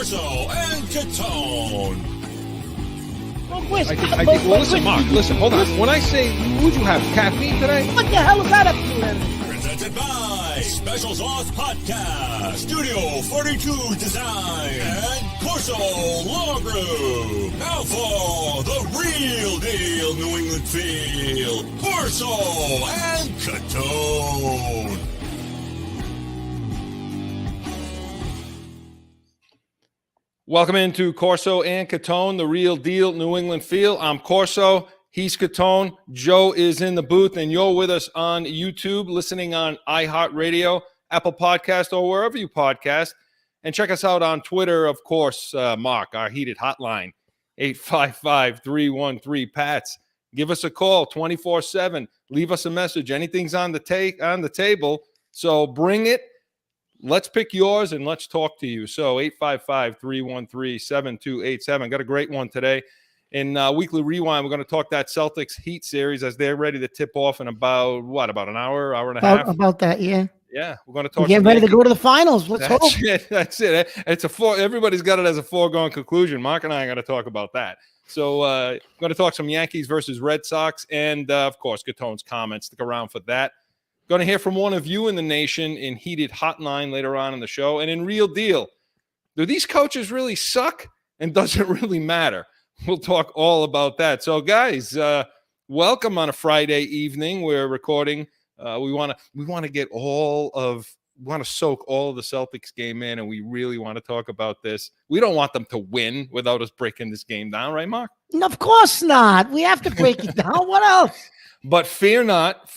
Corso and Catone. Well, listen, Mark, hold on. When I say, would you have caffeine today? What the hell is that up to then? Presented by Special Sauce Podcast, Studio 42 Design, and Corso Law Group. Now for the real deal New England feel, Corso and Catone. Welcome into Corso and Catone, the real deal New England feel. I'm Corso. He's Catone. Joe is in the booth, and you're with us on YouTube, listening on iHeartRadio, Apple Podcast, or wherever you podcast. And check us out on Twitter, of course, Mark, our heated hotline, 855-313-PATS. Give us a call 24/7. Leave us a message. Anything's on the table, so bring it. Let's pick yours and let's talk to you. So 855-313-7287. Got a great one today. In Weekly Rewind, we're going to talk that Celtics Heat series as they're ready to tip off in about an hour and a half? About that, yeah. Yeah, we're going to talk. Get ready to go to the finals. Let's hope. That's it. Everybody's got it as a foregone conclusion. Mark and I are going to talk about that. So we're going to talk some Yankees versus Red Sox and, of course, Catone's comments. Stick around for that. Going to hear from one of you in the nation in Heated Hotline later on in the show. And in Real Deal, do these coaches really suck and does it really matter? We'll talk all about that. So, guys, welcome on a Friday evening. We're recording. We want to soak all of the Celtics game in, and we really want to talk about this. We don't want them to win without us breaking this game down, right, Mark? No, of course not. We have to break it down. What else? But fear not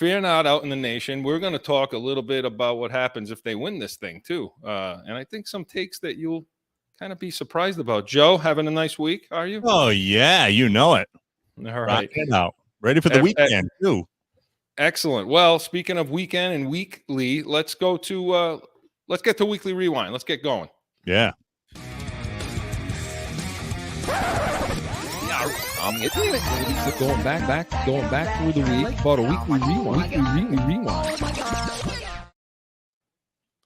out in the nation. We're going to talk a little bit about what happens if they win this thing, too. And I think some takes that you'll kind of be surprised about. Joe, having a nice week, are you? Oh, yeah, you know it. All right. Now, ready for the weekend, too. Excellent. Well, speaking of weekend and weekly, let's get to Weekly Rewind. Let's get going. Yeah. Going back through the week, about a weekly rewind.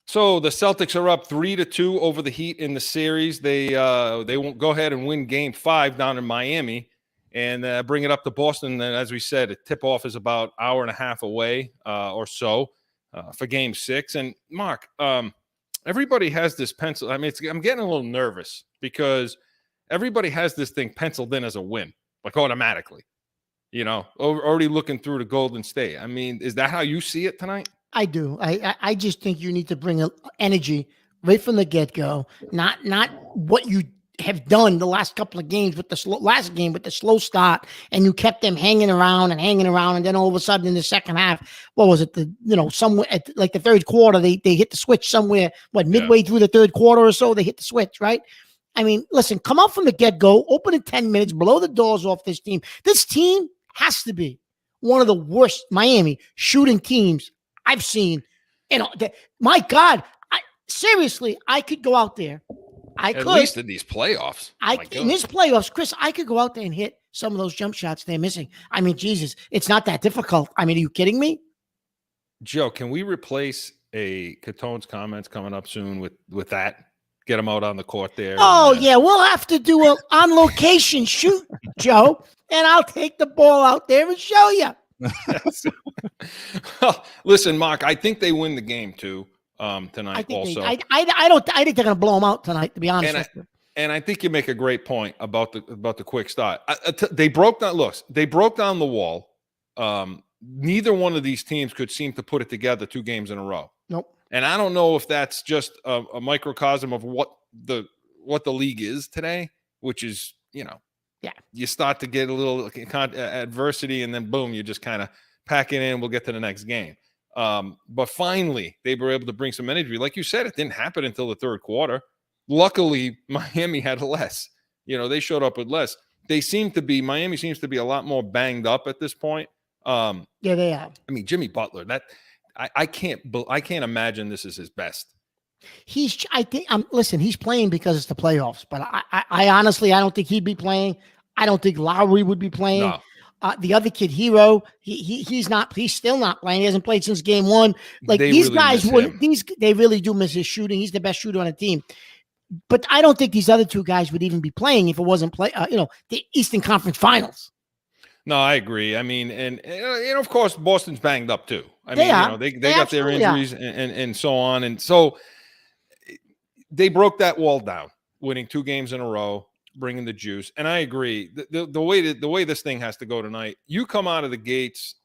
So the Celtics are up 3-2 over the Heat in the series. They won't go ahead and win Game 5 down in Miami and bring it up to Boston. And as we said, a tip-off is about an hour and a half away or so for Game 6. And Mark, everybody has this pencil. I mean, I'm getting a little nervous because everybody has this thing penciled in as a win, like automatically, already looking through to Golden State. I mean, is that how you see it tonight? I do. I just think you need to bring energy right from the get-go, not what you have done the last couple of games with the slow start, and you kept them hanging around, and then all of a sudden in the second half, what was it? Somewhere at like the third quarter, they hit the switch somewhere. Midway through the third quarter or so, they hit the switch, right? I mean, listen, come out from the get-go, open in 10 minutes, blow the doors off this team. This team has to be one of the worst Miami shooting teams I've seen. My God, seriously, I could go out there. At least in these playoffs. In these playoffs, Chris, I could go out there and hit some of those jump shots they're missing. I mean, Jesus, it's not that difficult. I mean, are you kidding me? Joe, can we replace a Catone's comments coming up soon with that? Get them out on the court there. Oh, yeah. We'll have to do an on-location shoot, Joe, and I'll take the ball out there and show you. Listen, Mark, I think they win the game, too, tonight I think also. I think they're going to blow them out tonight, to be honest with you. And I think you make a great point about the quick start. They broke down the wall. Neither one of these teams could seem to put it together 2 games in a row. Nope. And I don't know if that's just a microcosm of what the league is today, which is, you start to get a little adversity and then boom, you just kind of pack it in. We'll get to the next game. But finally, they were able to bring some energy. Like you said, it didn't happen until the third quarter. Luckily, Miami had less. They showed up with less. Miami seems to be a lot more banged up at this point. Yeah, they are. I mean, Jimmy Butler, I can't imagine this is his best. Listen, he's playing because it's the playoffs, but I honestly, I don't think he'd be playing. I don't think Lowry would be playing. No. The other kid, Hero, he's still not playing. He hasn't played since game 1. Like these guys they really do miss his shooting. He's the best shooter on the team. But I don't think these other two guys would even be playing if it wasn't the Eastern Conference Finals. No, I agree. I mean, and of course, Boston's banged up too. I They mean, are. they They got their absolutely are. injuries and so on, and so they broke that wall down, winning 2 games in a row, bringing the juice. And I agree. The way this thing has to go tonight, you come out of the gates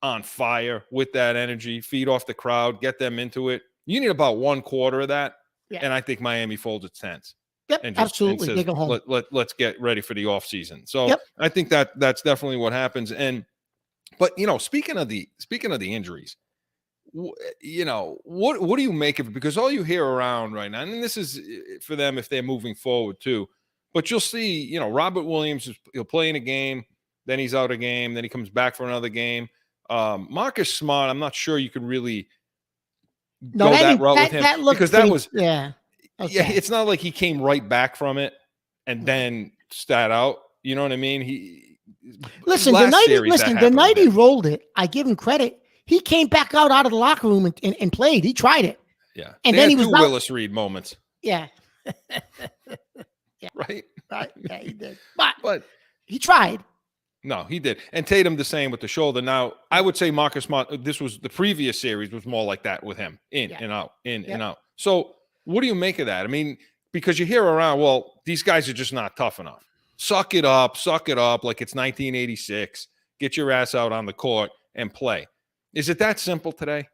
on fire with that energy, feed off the crowd, get them into it. You need about 1 quarter of that, and I think Miami folds its hands. Yep, And absolutely. says, they go home. Let's get ready for the offseason. So I think that's definitely what happens. But speaking of the injuries, what do you make of it? Because all you hear around right now, and this is for them if they're moving forward too, but you'll see, Robert Williams, he'll play in a game, then he's out a game, then he comes back for another game. Marcus Smart, I'm not sure you can really go that route with him because that was Okay. Yeah, it's not like he came right back from it and then sat out. You know what I mean? The night he rolled it, I give him credit. He came back out of the locker room and played. He tried it. Yeah, and then he was Willis Reed moments. Yeah. Right. Yeah, he did. But he tried. No, he did. And Tatum the same with the shoulder. Now, I would say Marcus Smart, this was the previous series was more like that with him. In and out, and out. So what do you make of that? I mean, because you hear around, well, these guys are just not tough enough. Suck it up like it's 1986. Get your ass out on the court and play. Is it that simple today?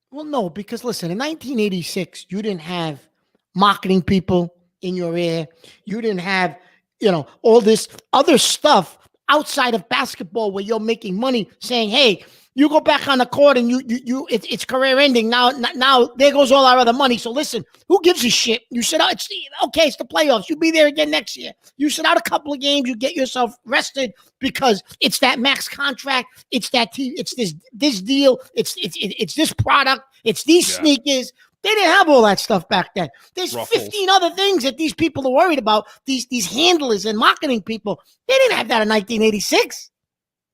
Well, no, because listen, in 1986, you didn't have marketing people in your ear. You didn't have, all this other stuff outside of basketball where you're making money saying, hey, you go back on the court and it's career ending. Now there goes all our other money. So listen, who gives a shit? You sit out. It's the playoffs. You'll be there again next year. You sit out a couple of games. You get yourself rested because it's that max contract. It's that team. It's this deal. It's this product. It's these sneakers. They didn't have all that stuff back then. There's Ruffles. 15 other things that these people are worried about. These handlers and marketing people. They didn't have that in 1986.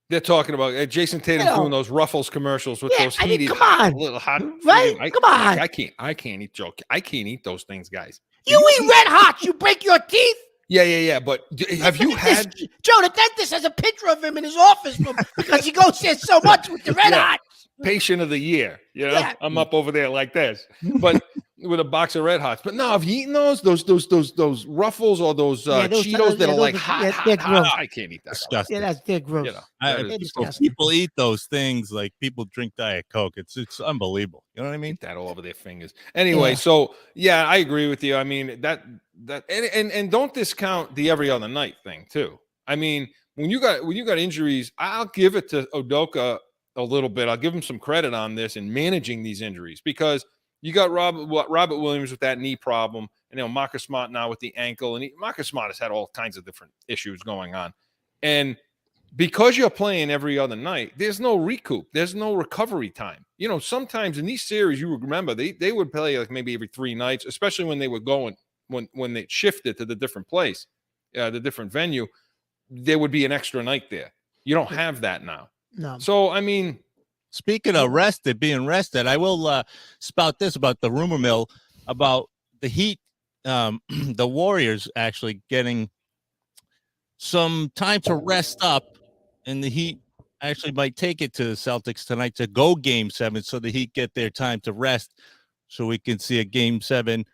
They're talking about Jason Tatum doing those Ruffles commercials with those heated, come on, little hot, right? Come on, I can't eat joke. I can't eat those things, guys. You eat Red Hots, you break your teeth. Yeah. But have you had Joe? The dentist has a picture of him in his office room because he goes there so much with the Red Hots. Patient of the year, I'm up over there like this, but with a box of Red Hots. But no, have you eaten those Ruffles or those Cheetos that are like hot? I can't eat that. Disgusting. Yeah, they're gross. People eat those things like people drink Diet Coke. It's unbelievable. You know what I mean? Eat that all over their fingers. Anyway, so I agree with you. I mean that and don't discount the every other night thing too. I mean, when you got injuries, I'll give it to Udoka a little bit. I'll give him some credit on this in managing these injuries because you got Robert Williams with that knee problem, and Marcus Smart now with the ankle, and Marcus Smart has had all kinds of different issues going on, and because you're playing every other night, there's no recoup, there's no recovery time. Sometimes in these series, you remember they would play like maybe every 3 nights, especially when they were going when they shifted to the different place, the different venue. There would be an extra night there. You don't have that now. No. So, I mean, speaking of being rested, I will spout this about the rumor mill about the Heat, the Warriors actually getting some time to rest up, and the Heat actually might take it to the Celtics tonight to go Game 7 so the Heat get their time to rest so we can see a Game 7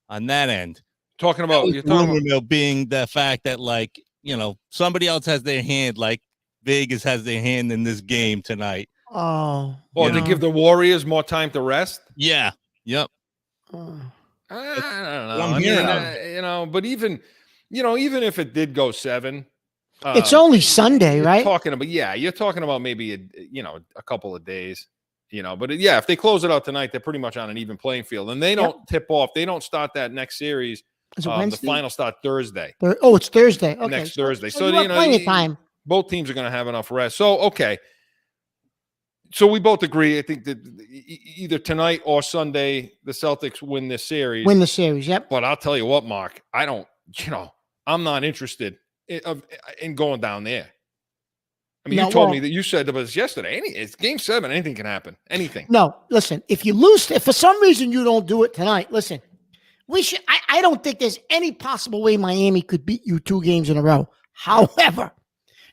on that end. You're talking about being the fact that, somebody else has their hand, like Vegas has their hand in this game tonight. Oh, to give the Warriors more time to rest? Yeah. Yep. I don't know. But even if it did go 7, it's only Sunday, right? You're talking about maybe a couple of days. But if they close it out tonight, they're pretty much on an even playing field, and they don't tip off. They don't start that next series. The final start Thursday. It's Thursday. Okay. Next Thursday. So you have plenty of time. Both teams are going to have enough rest. So, okay. So we both agree. I think that either tonight or Sunday, the Celtics win this series. Yep. But I'll tell you what, Mark, I'm not interested in going down there. I mean, you told me that you said to us yesterday, it's Game 7. Anything can happen. Anything. No, listen, if you lose, if for some reason you don't do it tonight, listen, We should. I don't think there's any possible way Miami could beat you 2 games in a row. However,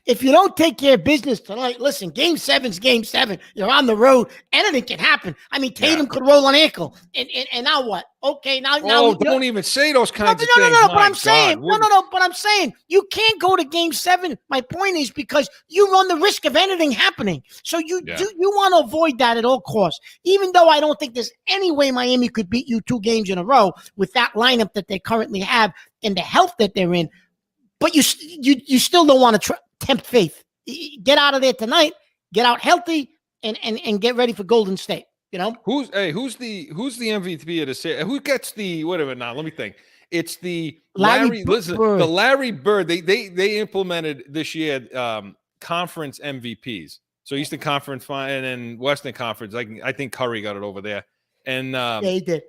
if you don't take care of business tonight, listen, game 7's game 7. You're on the road. Anything can happen. I mean, Tatum could roll an ankle. And now what? Okay, now don't even say those kinds of things. No, but I'm saying, but I'm saying you can't go to game 7. My point is because you run the risk of anything happening. So you want to avoid that at all costs. Even though I don't think there's any way Miami could beat you 2 games in a row with that lineup that they currently have and the health that they're in. But you still don't want to tempt faith. Get out of there tonight. Get out healthy and get ready for Golden State. You know who's the MVP of the series? Who gets the whatever? Now let me think. It's the Larry. Listen, the Larry Bird. They implemented this year conference MVPs. So Eastern Conference and then Western Conference. I think Curry got it over there, and he did.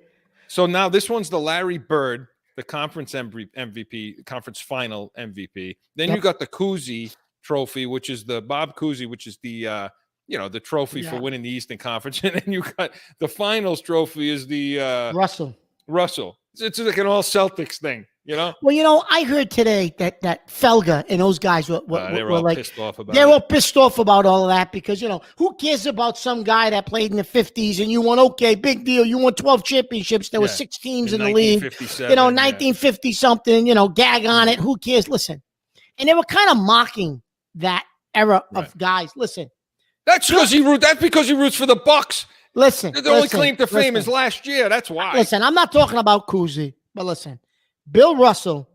So now this one's the Larry Bird, the conference MVP, conference final MVP. Then you got the Cousy Trophy, which is the Bob Cousy, which is the the trophy for winning the Eastern Conference, and then you got the finals trophy is the Russell. It's like an all Celtics thing, you know. Well, I heard today that Felga and those guys were all like pissed off about. They're all pissed off about all of that because who cares about some guy that played in the 50s and you won? Okay, big deal. You won 12 championships. There were 6 teams in the league. 1950 something. Gag on it. Who cares? Listen, and they were kind of mocking that era of guys. Listen. That's because he roots for the Bucks. Listen, the only claim to fame is last year. That's why. Listen, I'm not talking about Cousy, but listen, Bill Russell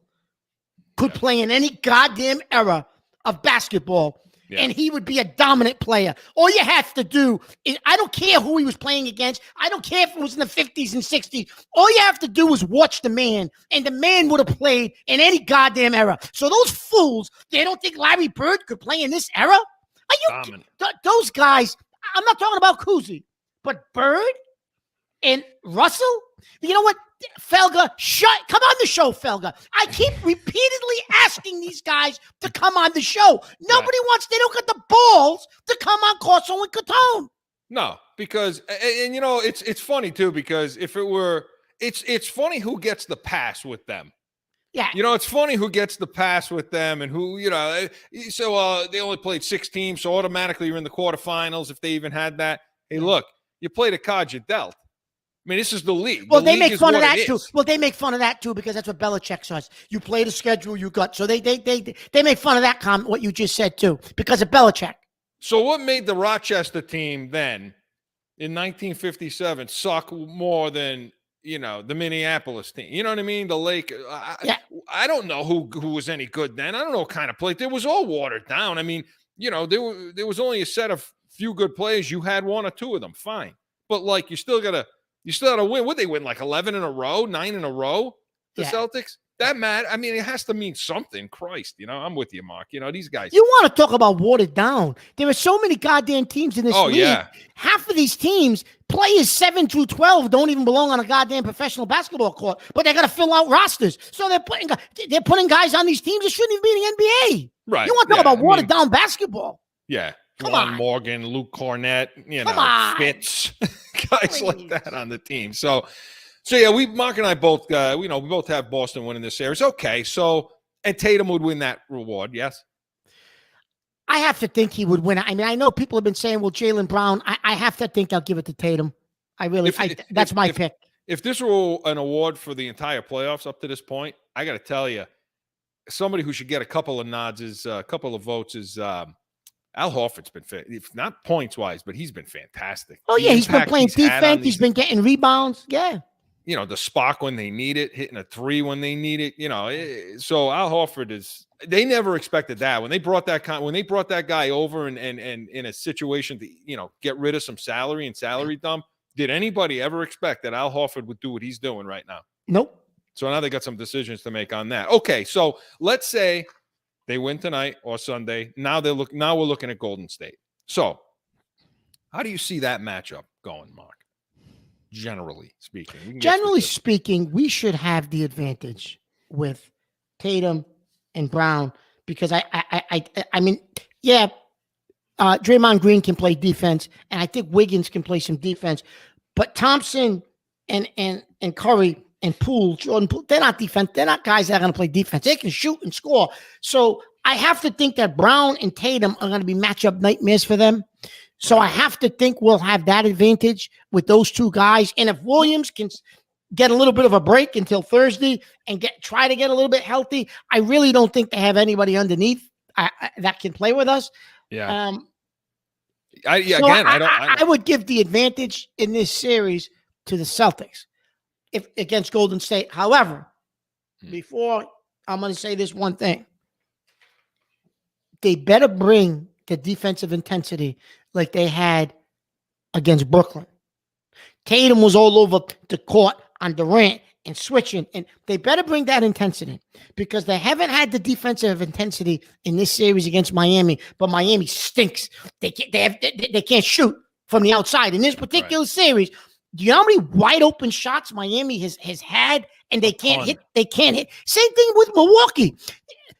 could play in any goddamn era of basketball, and he would be a dominant player. All you have to do is, I don't care who he was playing against. I don't care if it was in the 50s and 60s. All you have to do is watch the man, and the man would have played in any goddamn era. So those fools, they don't think Larry Bird could play in this era? Are you those guys? I'm not talking about Cousy, but Bird and Russell. You know what, Felga? Come on the show, Felga. I keep repeatedly asking these guys to come on the show. Nobody wants. They don't get the balls to come on Corso and Catone. No, because and it's funny too because if it were, it's funny who gets the pass with them. Yeah. It's funny who gets the pass with them and who, so they only played 6 teams, so automatically you're in the quarterfinals if they even had that. Hey, look, you play the cards you dealt. I mean, this is the league. Well, they make fun of that too. Well, they make fun of that too because that's what Belichick says. You play the schedule you got. So they make fun of that comment, what you just said too, because of Belichick. So what made the Rochester team then in 1957 suck more than the Minneapolis team? You know what I mean? The Lake. I don't know who was any good then. I don't know what kind of play. It was all watered down. I mean, there was only a set of few good players. You had 1 or 2 of them, fine. But you still gotta win. Would they win 11 in a row, 9 in a row? The Celtics. That matter. I mean, it has to mean something. Christ, I'm with you, Mark. These guys. You want to talk about watered down? There are so many goddamn teams in this league. Yeah. Half of these teams, players 7 through 12, don't even belong on a goddamn professional basketball court, but they got to fill out rosters. So they're putting guys on these teams that shouldn't even be in the NBA. Right. You want to talk about watered down basketball? Yeah. Come Juwan on. Morgan, Luke Cornett, Fitz, guys like that on the team. So yeah, Mark and I both, we both have Boston winning this series. Okay, so and Tatum would win that reward, yes? I have to think he would win. I mean, I know people have been saying, well, Jaylen Brown. I have to think I'll give it to Tatum. That's my pick. If this were an award for the entire playoffs up to this point, I got to tell you, somebody who should get a couple of nods a couple of votes is Al Horford's been, if not points-wise, but he's been fantastic. Oh, yeah, he's been playing defense. He's been getting rebounds. Yeah. The spark when they need it, hitting a 3 when they need it. So Al Horford they never expected that. When they brought that guy over and in a situation to, get rid of some salary and salary dump, did anybody ever expect that Al Horford would do what he's doing right now? Nope. So now they got some decisions to make on that. Okay, so let's say they win tonight or Sunday. Now we're looking at Golden State. So how do you see that matchup going, Mark? Generally speaking, we should have the advantage with Tatum and Brown because I mean, Draymond Green can play defense, and I think Wiggins can play some defense, but Thompson and Curry, and Poole, Jordan Poole, they're not defense. They're not guys that are going to play defense. They can shoot and score. So I have to think that Brown and Tatum are going to be matchup nightmares for them. So I have to think we'll have that advantage with those two guys. And if Williams can get a little bit of a break until Thursday and try to get a little bit healthy, I really don't think they have anybody underneath that can play with us. Yeah. I would give the advantage in this series to the Celtics if against Golden State. However, before I'm going to say this one thing, they better bring the defensive intensity like they had against Brooklyn. Tatum was all over the court on Durant and switching, and they better bring that intensity because they haven't had the defensive intensity in this series against Miami, but Miami stinks. They can't shoot from the outside. In this particular series, do you know how many wide open shots Miami has had and they can't hit? They can't hit. Same thing with Milwaukee.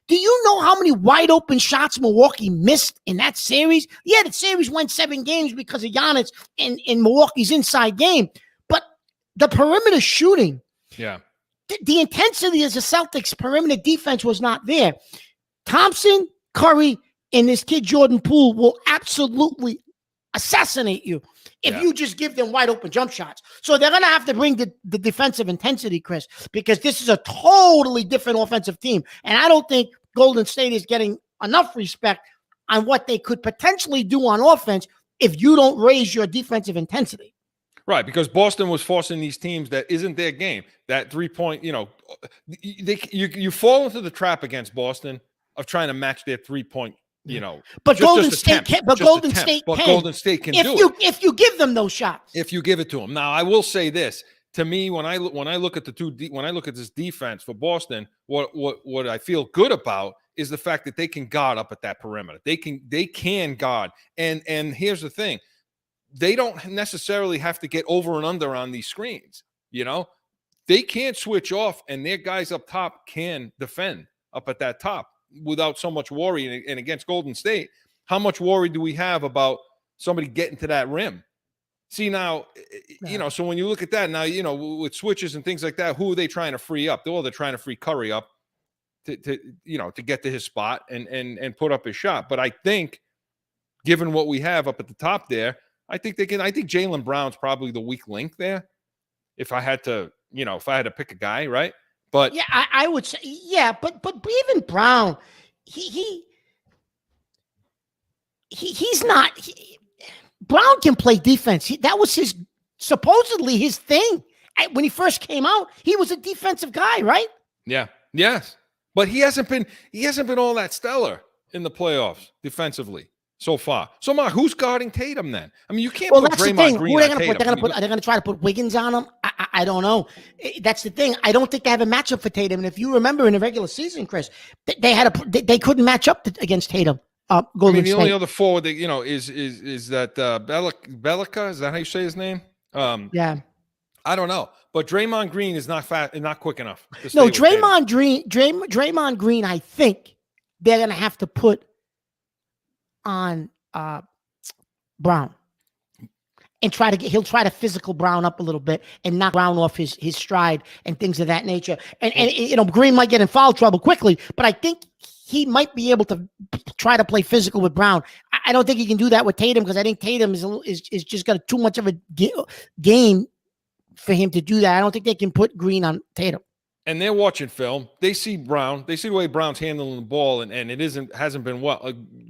Do you know how many wide open shots Milwaukee missed in that series? Yeah, the series went 7 games because of Giannis in Milwaukee's inside game. But the perimeter shooting, the intensity as a Celtics perimeter defense was not there. Thompson, Curry, and this kid Jordan Poole will absolutely assassinate you if you just give them wide open jump shots. So they're going to have to bring the defensive intensity, Chris, because this is a totally different offensive team. And I don't think Golden State is getting enough respect on what they could potentially do on offense if you don't raise your defensive intensity. Right, because Boston was forcing these teams that isn't their game. That 3-point, you fall into the trap against Boston of trying to match their 3-point. But Golden State can do it if you give them those shots. If you give it to them. Now, I will say this to me when I look at this defense for Boston, what I feel good about is the fact that they can guard up at that perimeter. They can guard, and here's the thing: they don't necessarily have to get over and under on these screens. They can't switch off, and their guys up top can defend up at that top without so much worry. And against Golden State, how much worry do we have about somebody getting to that rim? See, now, so when you look at that now, with switches and things like that, who are they trying to free up? Well, they're trying to free Curry up to get to his spot and put up his shot. But I think, given what we have up at the top there, I think they can. I think Jaylen Brown's probably the weak link there. If I had to pick a guy, right? But yeah, I would say, but even Brown, he's not. Brown can play defense. That was supposedly his thing when he first came out. He was a defensive guy, right? Yeah. Yes, but he hasn't been all that stellar in the playoffs defensively so far. So, Mark, who's guarding Tatum then? I mean, you can't put Draymond Green on Tatum. Are they going to try to put Wiggins on him? I don't know. That's the thing. I don't think they have a matchup for Tatum. And if you remember in the regular season, Chris, they couldn't match up against Tatum. Golden State. Only other forward that is that Belica. Is that how you say his name? Yeah. I don't know, but Draymond Green is not fast and not quick enough. No, Draymond Green. I think they're going to have to put on Brown and he'll try to physical Brown up a little bit and knock Brown off his stride and things of that nature. And Green might get in foul trouble quickly, but I think he might be able to try to play physical with Brown. I don't think he can do that with Tatum because I think Tatum is just got too much of a game for him to do that. I don't think they can put Green on Tatum. And they're watching film. They see Brown. They see the way Brown's handling the ball, and it hasn't been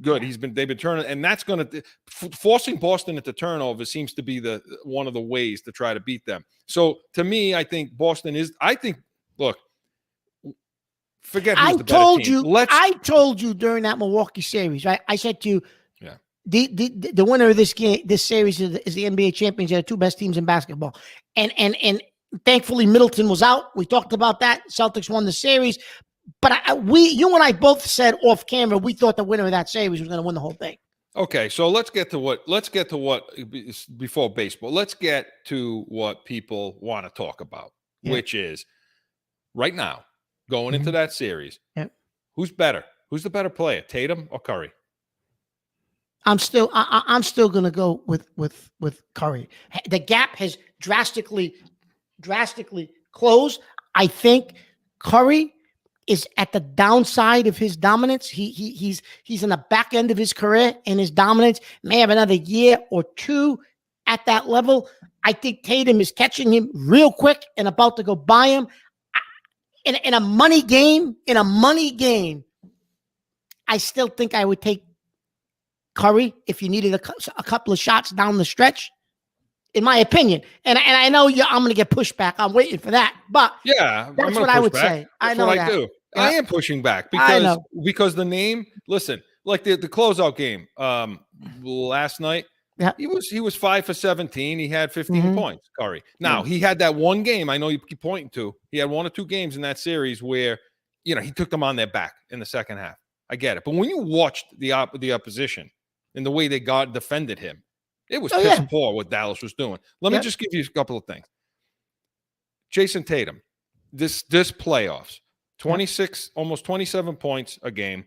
good. They've been turning, and that's going to forcing Boston into turnover seems to be one of the ways to try to beat them. So to me, I think Boston is. Look, forget who's the better team. I told you during that Milwaukee series, right? I said to you, the winner of this series is the NBA champions. They're the two best teams in basketball, and thankfully Middleton was out. We talked about that. Celtics won the series, but you and I both said off camera we thought the winner of that series was going to win the whole thing. Okay, so let's get to what before baseball. Let's get to what people want to talk about, which is right now going into that series. Yep. Who's better? Who's the better player, Tatum or Curry? I'm still going to go with Curry. The gap has drastically close. I think Curry is at the downside of his dominance. He's in the back end of his career, and his dominance may have another year or two at that level. I think Tatum is catching him real quick and about to go by him. In a money game, I still think I would take Curry if you needed a couple of shots down the stretch, in my opinion. And I know I'm going to get pushback. I'm waiting for that. But yeah, that's what I would say. That's I know what that. I do. Yeah. I am pushing back because the name. Listen, like the closeout game last night. Yeah. He was 5 for 17. He had 15 points, Curry. Now, he had that one game I know you keep pointing to. He had 1 or 2 games in that series where, he took them on their back in the second half. I get it. But when you watched the opposition and the way they defended him, it was piss poor what Dallas was doing. Let me just give you a couple of things. Jason Tatum, this playoffs, 26, almost 27 points a game,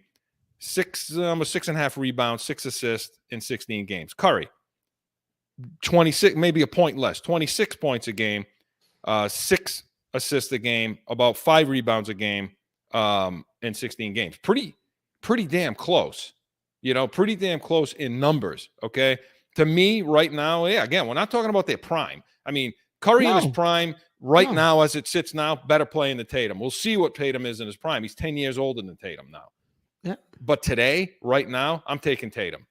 almost 6.5 rebounds, 6 assists in 16 games. Curry, 26, maybe a point less, 26 points a game, 6 assists a game, about 5 rebounds a game in 16 games. Pretty damn close, pretty damn close in numbers, okay? To me right now, again, we're not talking about their prime. I mean, Curry in his prime now as it sits now, better playing than Tatum. We'll see what Tatum is in his prime. He's 10 years older than Tatum now. Yeah. But today, right now, I'm taking Tatum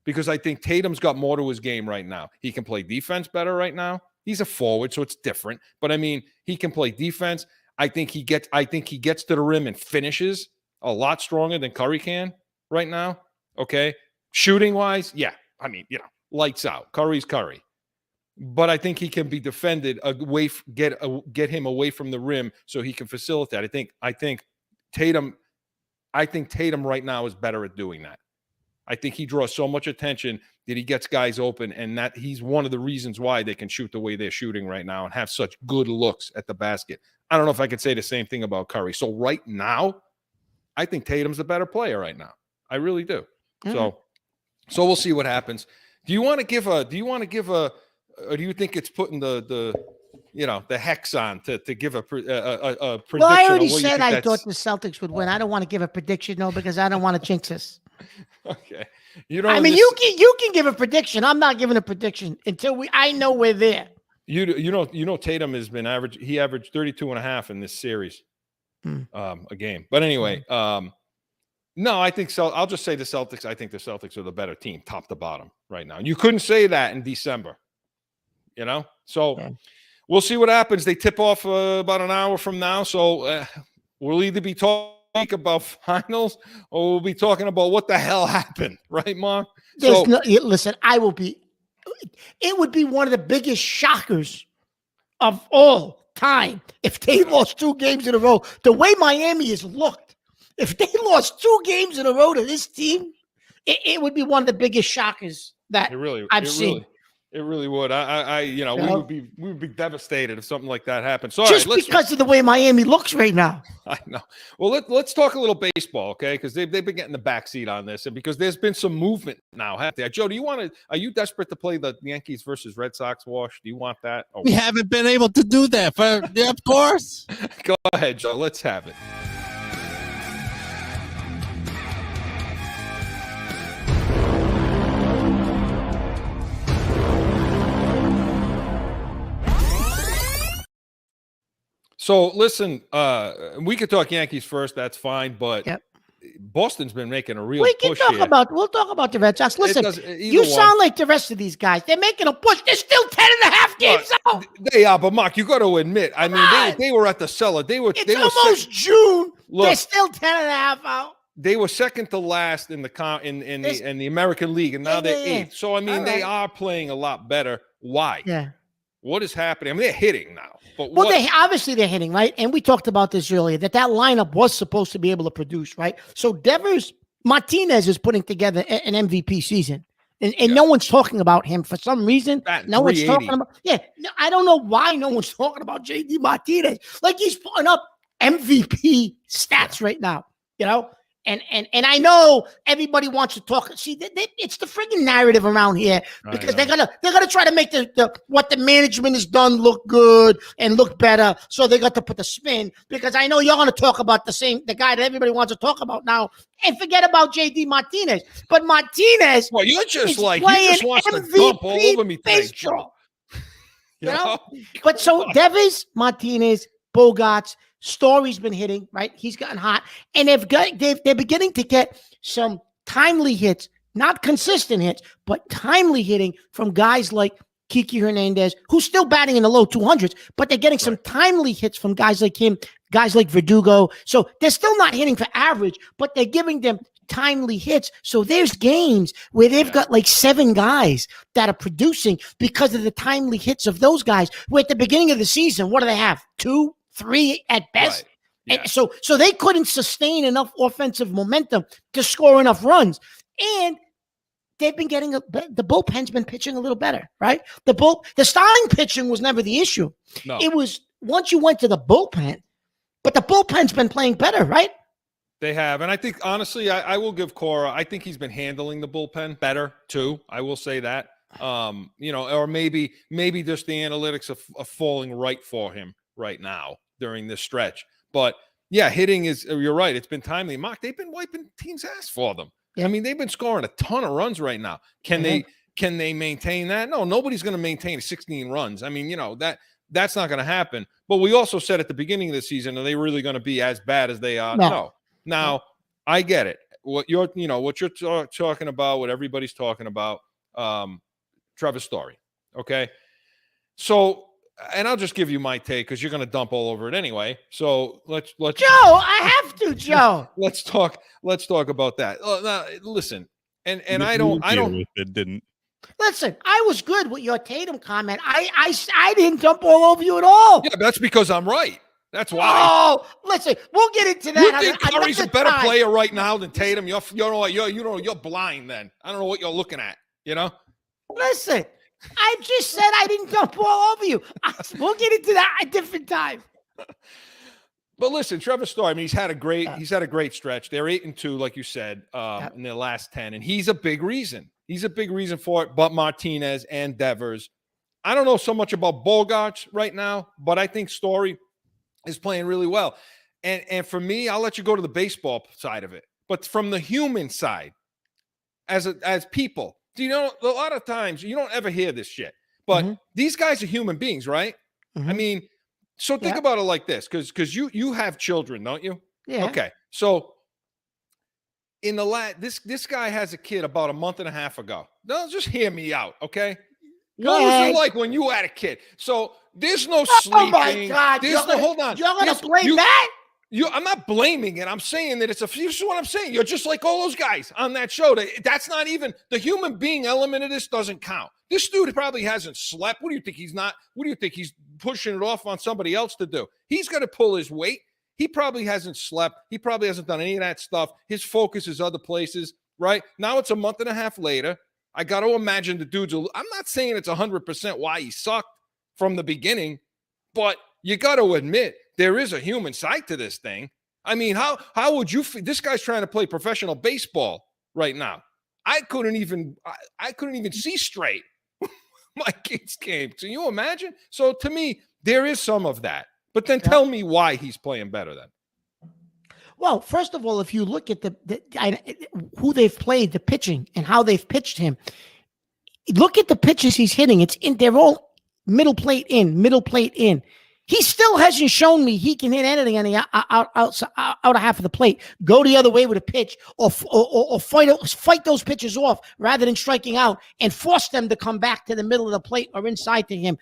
because I think Tatum's got more to his game right now. He can play defense better right now. He's a forward, so it's different. But I mean, he can play defense. I think he gets to the rim and finishes a lot stronger than Curry can right now. Okay. Shooting wise, yeah. I mean, lights out. Curry's Curry. But I think he can be defended get him away from the rim so he can facilitate. I think Tatum right now is better at doing that. I think he draws so much attention that he gets guys open, and that he's one of the reasons why they can shoot the way they're shooting right now and have such good looks at the basket. I don't know if I could say the same thing about Curry. So right now, I think Tatum's a better player right now. I really do. So we'll see what happens. Do you want to give or do you think it's putting the hex on to give a prediction? Well, I already said I thought the Celtics would win. I don't want to give a prediction, because I don't want to jinx us. Okay. You can give a prediction. I'm not giving a prediction until I know we're there. Tatum has been he averaged 32.5 in this series a game. But anyway, no, I think so. I'll just say the Celtics. I think the Celtics are the better team, top to bottom, right now. And you couldn't say that in December, So we'll see what happens. They tip off about an hour from now, so we'll either be talking about finals or we'll be talking about what the hell happened, right, Mark? Listen, it would be one of the biggest shockers of all time if they lost 2 games in a row. The way Miami has looked. If they lost 2 games in a row to this team, it would be one of the biggest shockers that I've seen. It really would. We would be devastated if something like that happened. So because of the way Miami looks right now. I know. Well, let's talk a little baseball, okay? Because they've been getting the backseat on this, and because there's been some movement now. Joe, are you desperate to play the Yankees versus Red Sox wash? Do you want that? Oh, we haven't been able to do that. Of course. Go ahead, Joe. Let's have it. So listen, we could talk Yankees first. That's fine, but Boston's been making a real push here. We'll talk about the Red Sox. Listen, you sound like the rest of these guys. They're making a push. They're still 10.5 games out. They are, but Mark, you got to admit. They were at the cellar. It's almost June. Look, they're still 10.5 out. They were second to last in the American League, and now they're 8th. So they are playing a lot better. Why? Yeah. What is happening? They're hitting now. But they're hitting, right? And we talked about this earlier, that lineup was supposed to be able to produce, right? So Devers Martinez is putting together an MVP season. And no one's talking about him for some reason. No one's talking about I don't know why no one's talking about JD Martinez. Like, he's putting up MVP stats right now, And I know everybody wants to talk. See, it's the friggin' narrative around here because they're gonna try to make the what the management has done look good and look better. So they got to put the spin because I know you're gonna talk about the guy that everybody wants to talk about now, and forget about JD Martinez. But Martinez, well, you're just like playing you just wants to MVP dump all over me today, baseball. You know? But so Devers, Martinez, Bogarts. Story's been hitting, right? He's gotten hot, and they're beginning to get some timely hits, not consistent hits, but timely hitting from guys like Kiki Hernandez, who's still batting in the low 200s, but they're getting some timely hits from guys like him, guys like Verdugo. So they're still not hitting for average, but they're giving them timely hits. So there's games where they've got like 7 guys that are producing because of the timely hits of those guys. Where at the beginning of the season, what do they have? 2, 3 at best. Right. Yeah. And so they couldn't sustain enough offensive momentum to score enough runs. And they've been getting the bullpen's been pitching a little better, right? The starting pitching was never the issue. No. It was once you went to the bullpen, but the bullpen's been playing better, right? They have. And I think, honestly, I will give Cora, I think he's been handling the bullpen better, too. I will say that. Or maybe just the analytics are falling right for him right now during this stretch. But, yeah, hitting is – you're right. It's been timely. Mark, they've been wiping teams' ass for them. Yeah. I mean, they've been scoring a ton of runs right now. Can they maintain that? No, nobody's going to maintain 16 runs. I mean, that's not going to happen. But we also said at the beginning of the season, are they really going to be as bad as they are? No. Now, I get it. What you're talking about, what everybody's talking about, Trevor Story. Okay. So, and I'll just give you my take because you're going to dump all over it anyway. So let's Joe, I have to, Joe. let's talk about that. Now, listen, and I don't. It didn't. Listen, I was good with your Tatum comment. I didn't dump all over you at all. Yeah, that's because I'm right. That's why. Oh, listen, we'll get into that. You think Curry's a better player right now than Tatum? You're blind. Then I don't know what you're looking at. Listen, I just said I didn't dump all over you. We'll get into that at a different time. But listen, Trevor Story. I mean, he's had a great stretch. They're 8-2, like you said, in their last 10, and he's a big reason. He's a big reason for it. But Martinez and Devers, I don't know so much about Bogarts right now, but I think Story is playing really well. And for me, I'll let you go to the baseball side of it. But from the human side, as people, a lot of times you don't ever hear this shit. But these guys are human beings, right? Mm-hmm. I mean, so think about it like this, because you have children, don't you? Yeah. Okay. So in the this guy has a kid about a month and a half ago. No, just hear me out, okay? What was it like when you had a kid? So there's no sleeping. Oh my God! Hold on. You're gonna blame that? I'm not blaming it. I'm saying that this is what I'm saying. You're just like all those guys on that show. That's not even the human being element of this doesn't count. This dude probably hasn't slept. What do you think he's not? What do you think he's pushing it off on somebody else to do? He's got to pull his weight. He probably hasn't slept. He probably hasn't done any of that stuff. His focus is other places, right? Now it's a month and a half later. I got to imagine the dude's I'm not saying it's 100% why he sucked from the beginning, but you got to admit there is a human side to this thing. I mean, how would you feel? This guy's trying to play professional baseball right now. I couldn't even see straight. My kids came. Can you imagine? So to me, there is some of that. But then tell me why he's playing better then. Well, first of all, if you look at who they've played, the pitching, and how they've pitched him, look at the pitches he's hitting. They're all middle plate in. He still hasn't shown me he can hit anything on the out of half of the plate. Go the other way with a pitch, or fight those pitches off rather than striking out and force them to come back to the middle of the plate or inside to him.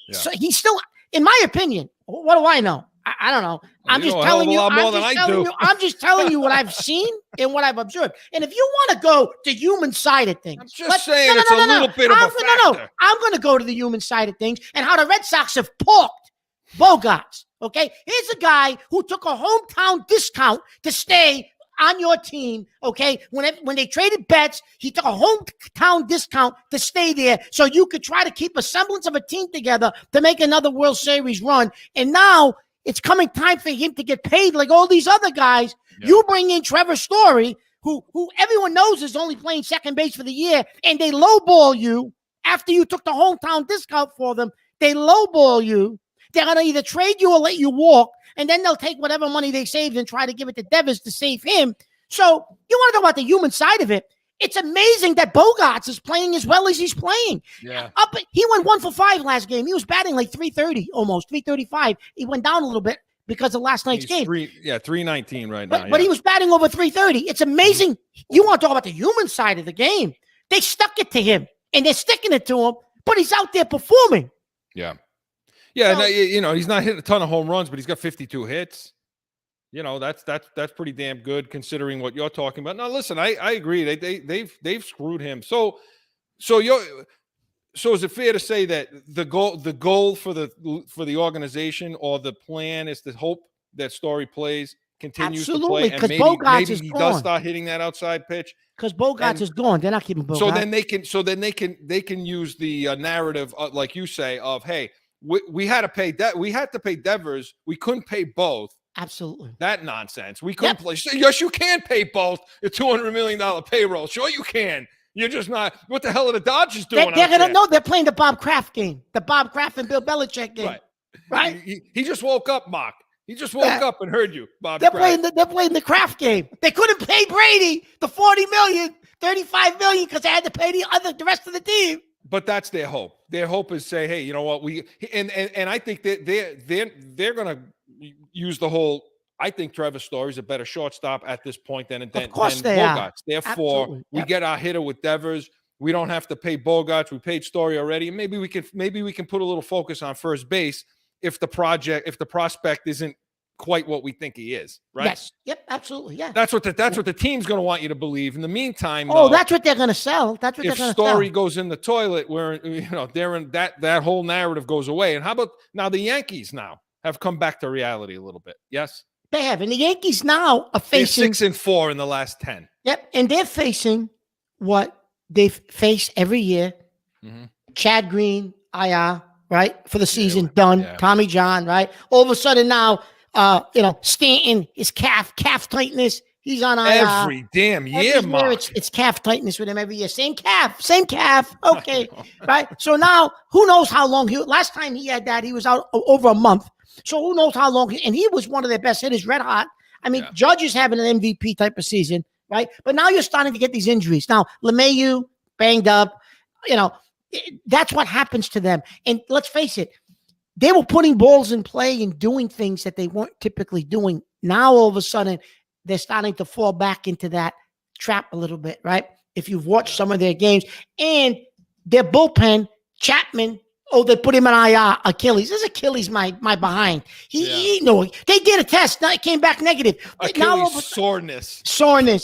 Yeah. So he's still, in my opinion, what do I know? I don't know. I'm just telling you. I'm just telling you what I've seen and what I've observed. And if you want to go to human side of things, I'm just saying it's a little bit of a factor. I'm going to go to the human side of things and how the Red Sox have porked Bogarts. Okay, here's a guy who took a hometown discount to stay on your team. Okay, when they traded Betts, he took a hometown discount to stay there, so you could try to keep a semblance of a team together to make another World Series run. And now it's coming time for him to get paid like all these other guys Yeah. You bring in Trevor Story, who everyone knows is only playing second base for the year, and they lowball you after you took the hometown discount for them. They lowball you. They're going to either trade you or let you walk, and then they'll take whatever money they saved and try to give it to Devers to save him. So you want to talk about the human side of it. It's amazing that Bogarts is playing as well as he's playing. Yeah. He went 1 for 5 last game. He was batting like 330, almost 335. He went down a little bit because of last night's game. 319 right now. But he was batting over 330. It's amazing. You want to talk about the human side of the game. They stuck it to him, and they're sticking it to him, but he's out there performing. Yeah. Yeah, So, he's not hitting a ton of home runs, but he's got 52 hits. That's pretty damn good considering what you're talking about. Now, listen, I agree. They've screwed him. So is it fair to say that the goal for the organization or the plan is to hope that Story continues to play, and maybe he does start hitting that outside pitch? Because Bogarts is gone. They're not keeping Bogarts. So they can use the narrative, like you say, of, hey, we had to pay we had to pay Devers. We couldn't pay both. Absolutely. That nonsense. We couldn't play. Yes, you can pay both a $200 million payroll. Sure, you can. You're just not. What the hell are the Dodgers doing? They're going to know they're playing the Bob Kraft game, the Bob Kraft and Bill Belichick game. Right? He just woke up, Mark. He just woke up and heard you, Bob. They're playing the Kraft game. They couldn't pay Brady the $40 million, $35 million because they had to pay the rest of the team. But that's their hope. Their hope is say, hey, you know what? And I think that they're going to use the whole. I think Trevor Story's a better shortstop at this point than Bogarts. Therefore, we get our hitter with Devers. We don't have to pay Bogarts. We paid Story already. Maybe we can put a little focus on first base if the prospect isn't quite what we think he is. Right? Yes. Yep. Absolutely. Yeah. That's what the team's going to want you to believe. In the meantime, that's what they're going to sell. That's what they're going to sell. If Story goes in the toilet, where they're in that whole narrative goes away. And how about now the Yankees now have come back to reality a little bit? Yes. They have. And the Yankees now are facing 6-4 in the last 10. Yep. And they're facing what they face every year. Mm-hmm. Chad Green, IR, right? For the season, done. Yeah. Tommy John, right? All of a sudden now, Stanton, his calf tightness. He's on IR. Every damn year, Mark. It's calf tightness with him every year. Same calf. Okay. Right. So now who knows how long last time he had that, he was out over a month. So who knows how long, and he was one of their best hitters, red hot. I mean, Judge is having an MVP type of season, right? But now you're starting to get these injuries. Now, LeMahieu, banged up, that's what happens to them. And let's face it, they were putting balls in play and doing things that they weren't typically doing. Now, all of a sudden, they're starting to fall back into that trap a little bit, right? If you've watched some of their games. And their bullpen, Chapman, they put him in IR, Achilles. This is Achilles, my behind. They did a test. It came back negative. Achilles soreness.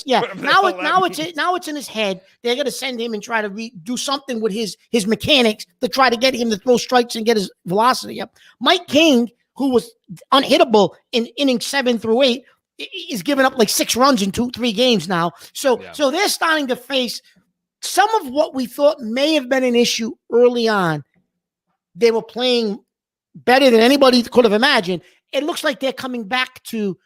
Yeah. Now it's in his head. They're going to send him and try to do something with his mechanics to try to get him to throw strikes and get his velocity up. Mike King, who was unhittable in innings 7 through 8, is giving up like 6 runs in 2-3 games now. So they're starting to face some of what we thought may have been an issue early on. They were playing better than anybody could have imagined. It looks like they're coming back to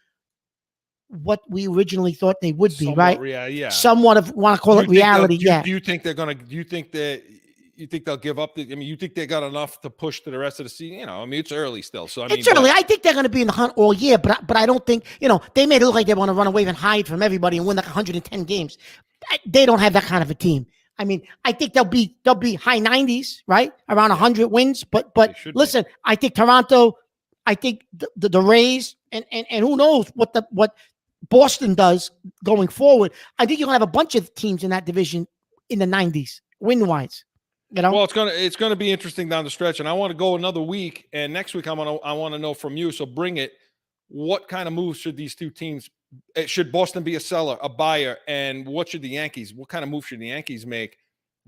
what we originally thought they would be, right? Yeah. Somewhat of want to call it reality. Do you think they're gonna? Do you think they'll give up? You think they got enough to push to the rest of the season? It's early still. So it's early. I think they're going to be in the hunt all year, but I don't think they made it look like they want to run away and hide from everybody and win like 110 games. They don't have that kind of a team. I mean, I think they'll be high 90s, right? Around 100 wins. But listen, I think Toronto, I think the Rays, and who knows what Boston does going forward. I think you're gonna have a bunch of teams in that division in the 90s win-wise. Well, it's gonna be interesting down the stretch, and I want to go another week. And next week, I want to know from you. So bring it. What kind of moves should these two teams? Should Boston be a seller, a buyer, and what kind of move should the Yankees make,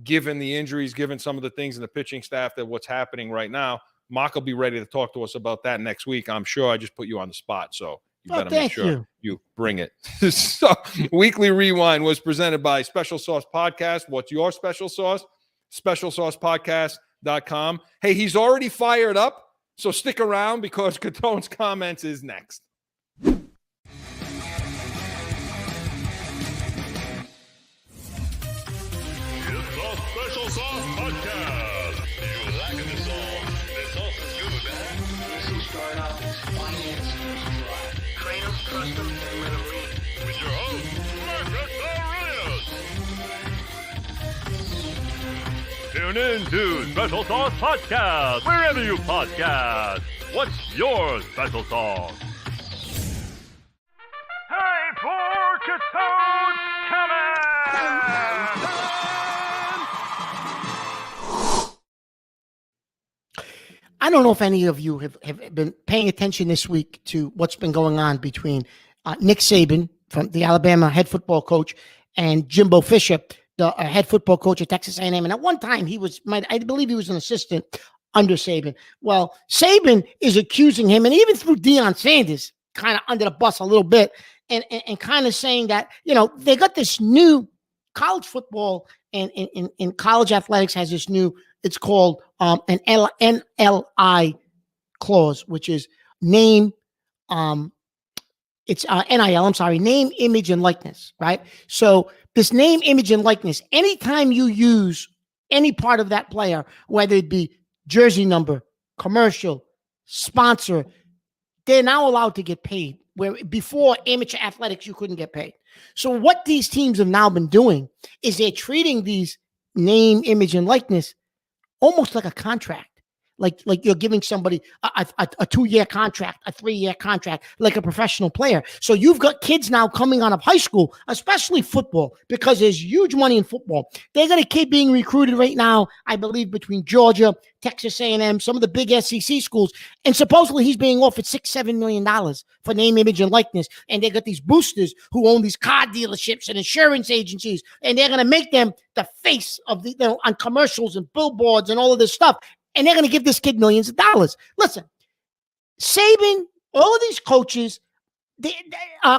given the injuries, given some of the things in the pitching staff, that what's happening right now? Mark will be ready to talk to us about that next week. I'm sure. I just put you on the spot, so you better make sure you bring it. So, Weekly Rewind was presented by Special Sauce Podcast. What's your special sauce? SpecialSaucePodcast.com. Hey, he's already fired up, so stick around because CATONE'S Comments is next. Special Sauce Podcast. You liking the song? The sauce is good, huh? Easy startup, finance, train them, trust them, and let them lead. With your host, Marcus Aurelius. Tune in to Special Sauce Podcast, wherever you podcast. What's your special sauce? Time for CATONE'S COMMENTS! I don't know if any of you have been paying attention this week to what's been going on between Nick Saban, from the Alabama head football coach, and Jimbo Fisher, the head football coach at Texas A&M. And at one time, I believe he was an assistant under Saban. Well, Saban is accusing him, and even through Deion Sanders, kind of under the bus a little bit, and kind of saying that, they got this new college football and in college athletics has this new, it's called an NLI clause, which is name, it's NIL, I'm sorry, name, image, and likeness, right? So this name, image, and likeness, anytime you use any part of that player, whether it be jersey number, commercial, sponsor, they're now allowed to get paid, where before amateur athletics, you couldn't get paid. So what these teams have now been doing is they're treating these name, image, and likeness almost like a contract. Like you're giving somebody a 2-year contract, a 3-year contract, like a professional player. So you've got kids now coming out of high school, especially football, because there's huge money in football. They're going to keep being recruited right now, I believe, between Georgia, Texas A&M, some of the big SEC schools. And supposedly he's being offered $6-7 million for name, image, and likeness. And they got these boosters who own these car dealerships and insurance agencies, and they're going to make them the face of on commercials and billboards and all of this stuff. And they're going to give this kid millions of dollars. Listen, Saban, all of these coaches,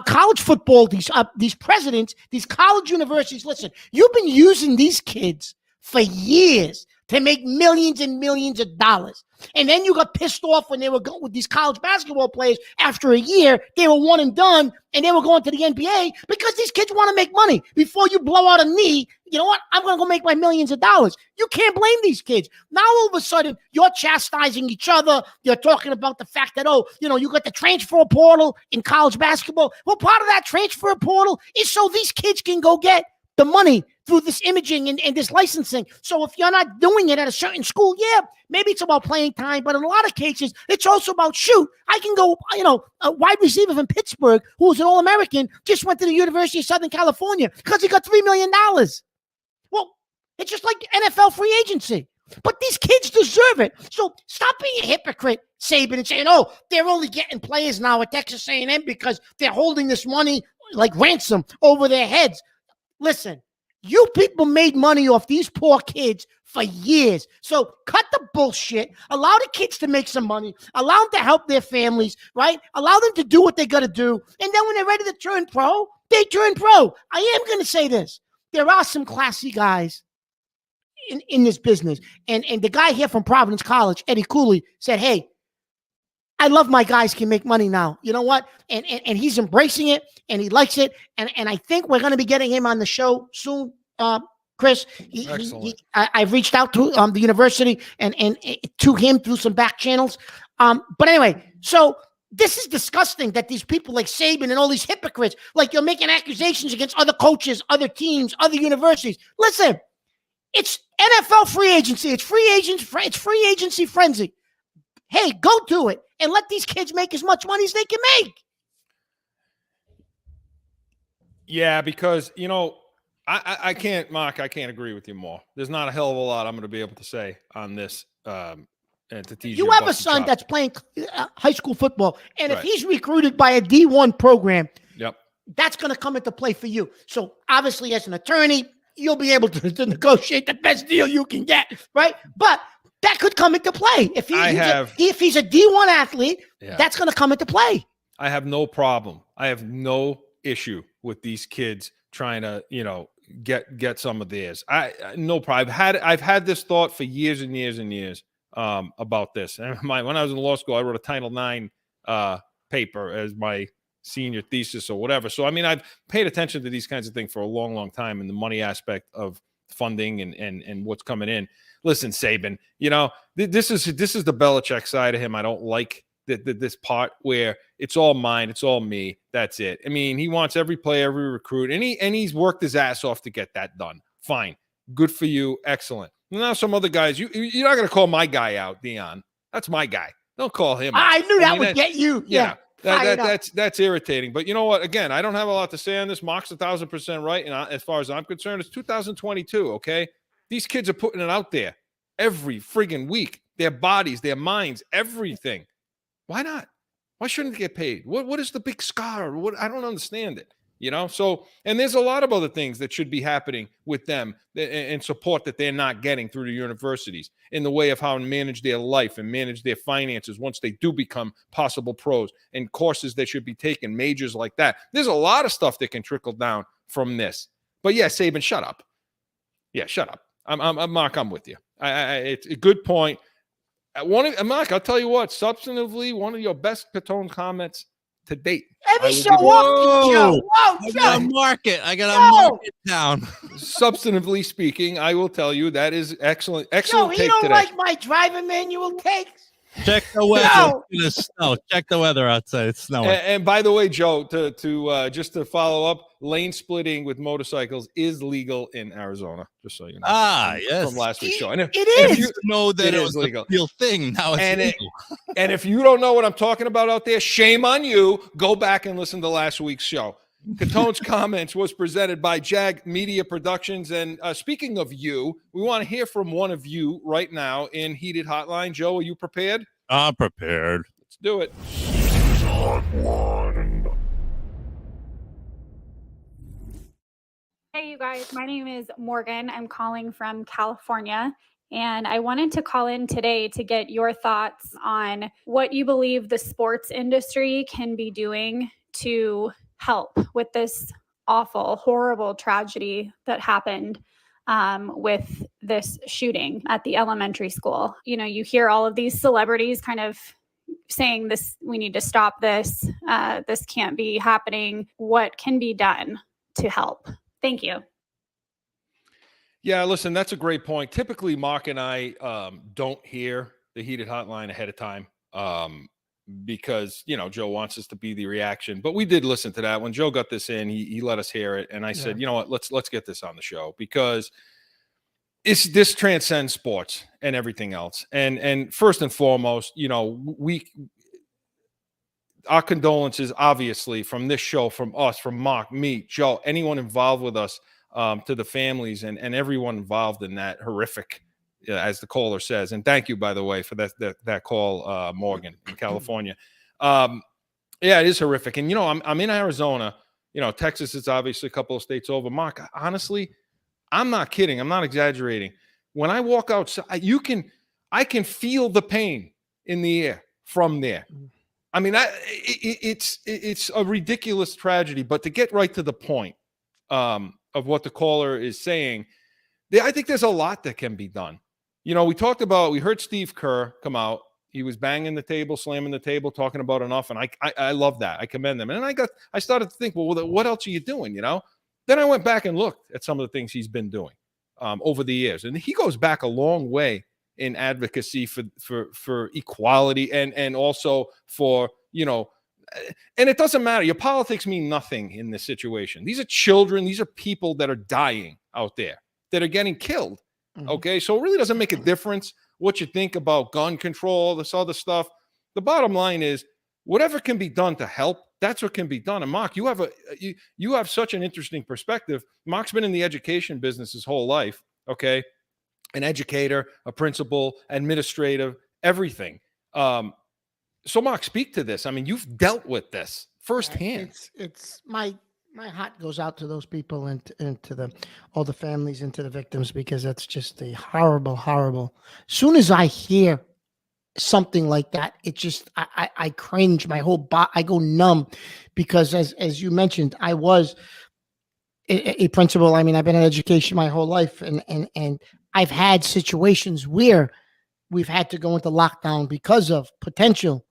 college football, these presidents, these college universities, listen, you've been using these kids for years to make millions and millions of dollars. And then you got pissed off when they were going with these college basketball players. After a year, they were one and done, and they were going to the NBA because these kids want to make money. Before you blow out a knee, you know what? I'm going to go make my millions of dollars. You can't blame these kids. Now, all of a sudden, you're chastising each other. You're talking about the fact that, you got the transfer portal in college basketball. Well, part of that transfer portal is so these kids can go get the money through this imaging and this licensing. So if you're not doing it at a certain school, yeah, maybe it's about playing time. But in a lot of cases, it's also about, I can go, a wide receiver from Pittsburgh who was an All-American just went to the University of Southern California because he got $3 million. Well, it's just like NFL free agency. But these kids deserve it. So stop being a hypocrite, Saban, and saying, they're only getting players now at Texas A&M because they're holding this money like ransom over their heads. Listen, you people made money off these poor kids for years. So cut the bullshit. Allow the kids to make some money. Allow them to help their families, right? Allow them to do what they got to do. And then when they're ready to turn pro, they turn pro. I am going to say this. There are some classy guys in this business. And the guy here from Providence College, Eddie Cooley, said, hey, I love my guys can make money now. You know what? And he's embracing it, and he likes it. And I think we're going to be getting him on the show soon, Chris. I've reached out to the university and to him through some back channels. But anyway, so this is disgusting that these people like Saban and all these hypocrites, like you're making accusations against other coaches, other teams, other universities. Listen, it's NFL free agency. It's free agency frenzy. Hey, go do it and let these kids make as much money as they can make. Yeah, because, I can't, Mark, I can't agree with you more. There's not a hell of a lot I'm going to be able to say on this. And to tease you have a son that's playing high school football, and right. If he's recruited by a D1 program, yep, that's going to come into play for you. So obviously, as an attorney, you'll be able to negotiate the best deal you can get, right? But that could come into play. If he's a D1 athlete, that's going to come into play. I have no problem. I have no issue with these kids trying to, get some of theirs. No problem. I've had this thought for years and years and years about this. And when I was in law school, I wrote a Title IX paper as my senior thesis or whatever. So, I've paid attention to these kinds of things for a long, long time, and the money aspect of funding and what's coming in. Listen, Saban, this is the Belichick side of him. I don't like this part where it's all mine, it's all me. That's it. I mean, he wants every player, every recruit, and he's worked his ass off to get that done. Fine, good for you, excellent. Now some other guys, you're not going to call my guy out, Dion. That's my guy. Don't call him out. I knew that would get you. Yeah. That's irritating. But you know what? Again, I don't have a lot to say on this. Mark's 1,000% right. And as far as I'm concerned, it's 2022. Okay, these kids are putting it out there every friggin' week. Their bodies, their minds, everything. Why not? Why shouldn't they get paid? What is the big scar? I don't understand it. So, and there's a lot of other things that should be happening with them and support that they're not getting through the universities in the way of how to manage their life and manage their finances once they do become possible pros, and courses they should be taking, majors like that. There's a lot of stuff that can trickle down from this. But yeah, Saban, shut up. Yeah, shut up. I'm Mark, I'm with you. It's a good point. Mark, I'll tell you what, substantively, one of your best Catone comments to date. Every show off, Joe. Whoa, I gotta mark it down. Substantively speaking, I will tell you that is excellent. Joe, he take don't today. like my driving manual takes. Check the weather. No. It's gonna snow. Check the weather outside. It's snowing. And by the way, Joe, to just to follow up, lane splitting with motorcycles is legal in Arizona. Just so you know. Yes. From last week's show. And It is. If you know that it was legal. a real thing. Now it's legal. And if you don't know what I'm talking about out there, shame on you. Go back and listen to last week's show. Catone's Comments was presented by Jag Media Productions. And speaking of you, we want to hear from one of you right now in Heated Hotline. Joe, are you prepared? I'm prepared. Let's do it. Hey, you guys. My name is Morgan. I'm calling from California. And I wanted to call in today to get your thoughts on what you believe the sports industry can be doing to help with this awful, horrible tragedy that happened with this shooting at the elementary school. You hear all of these celebrities kind of saying this, we need to stop this. This can't be happening. What can be done to help? Thank you. Yeah, listen, that's a great point. Typically, Mark and I don't hear the Heated Hotline ahead of time because, Joe wants us to be the reaction. But we did listen to that. When Joe got this in, he let us hear it. And I said, you know what, let's get this on the show because this transcends sports and everything else. And first and foremost, our condolences, obviously, from this show, from us, from Mark, me, Joe, anyone involved with us, to the families and everyone involved in that horrific, as the caller says. And thank you, by the way, for that call, Morgan, in California. Yeah, it is horrific. And, I'm in Arizona. Texas is obviously a couple of states over. Mark, honestly, I'm not kidding. I'm not exaggerating. When I walk outside, I can feel the pain in the air from there. I mean, it's a ridiculous tragedy, but to get right to the point of what the caller is saying, I think there's a lot that can be done. We heard Steve Kerr come out. He was banging the table, slamming the table, talking about enough. And I love that. I commend them. And I started to think, well, what else are you doing? Then I went back and looked at some of the things he's been doing over the years. And he goes back a long way in advocacy for equality and also for, and it doesn't matter. Your politics mean nothing in this situation. These are children. These are people that are dying out there, that are getting killed. Okay. So it really doesn't make a difference what you think about gun control, this other stuff. The bottom line is whatever can be done to help, that's what can be done. And Mark, you have such an interesting perspective. Mark's been in the education business his whole life. Okay. An educator, a principal, administrative, everything. So Mark, speak to this. I mean, you've dealt with this firsthand. It's my heart goes out to those people and to all the families and to the victims, because that's just a horrible, horrible. As soon as I hear something like that, it just I cringe. My whole body, I go numb, because as you mentioned, I was a principal. I mean, I've been in education my whole life, and I've had situations where we've had to go into lockdown because of potential.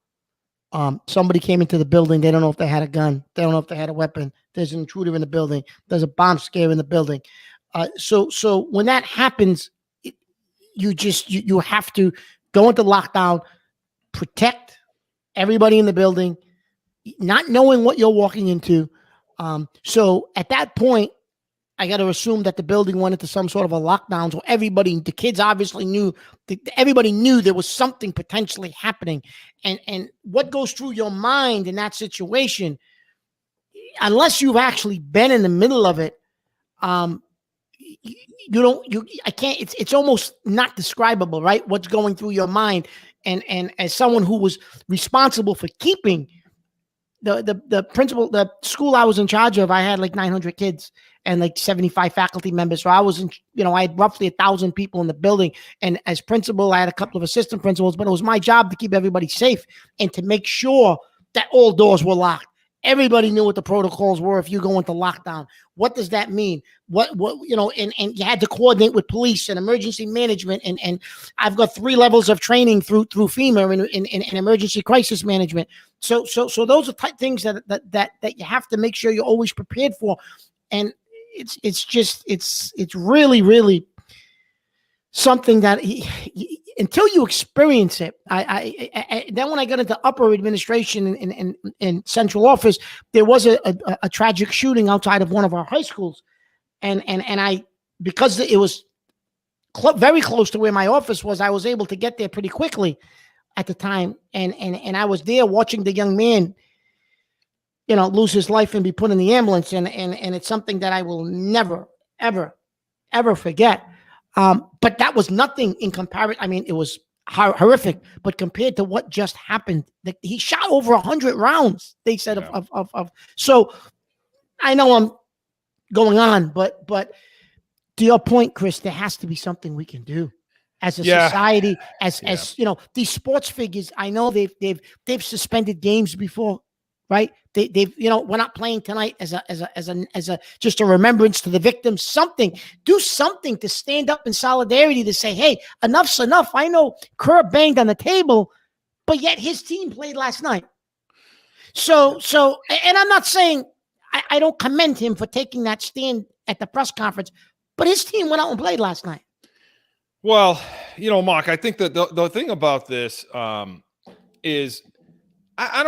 Somebody came into the building. They don't know if they had a gun. They don't know if they had a weapon. There's an intruder in the building. There's a bomb scare in the building. So when that happens, you have to go into lockdown, protect everybody in the building, not knowing what you're walking into. So at that point, I got to assume that the building went into some sort of a lockdown. So the kids obviously knew, everybody knew there was something potentially happening. And what goes through your mind in that situation, unless you've actually been in the middle of it, I can't, it's almost not describable, right? What's going through your mind. And as someone who was responsible for keeping the principal, the school I was in charge of, I had like 900 kids and like 75 faculty members. So I was I had roughly 1,000 people in the building. And as principal, I had a couple of assistant principals, but it was my job to keep everybody safe and to make sure that all doors were locked. Everybody knew what the protocols were if you go into lockdown. What does that mean? And you had to coordinate with police and emergency management. And I've got 3 levels of training through FEMA in emergency crisis management. So those are things that you have to make sure you're always prepared for. And it's really, really something that until you experience it, then when I got into upper administration in central office, there was a tragic shooting outside of one of our high schools, and I, because it was very close to where my office was, I was able to get there pretty quickly at the time, and I was there watching the young man, lose his life and be put in the ambulance, and it's something that I will never, ever forget. But that was nothing in comparison. I mean, it was horrific, but compared to what just happened, he shot over 100 rounds. They said of. So I know I'm going on, but to your point, Chris, there has to be something we can do as a society. As these sports figures. I know they've suspended games before. Right? They've we're not playing tonight as a just a remembrance to the victims. Do something to stand up in solidarity to say, hey, enough's enough. I know Kerr banged on the table, but yet his team played last night. So, and I'm not saying I don't commend him for taking that stand at the press conference, but his team went out and played last night. Well, Mark, I think that the thing about this is. I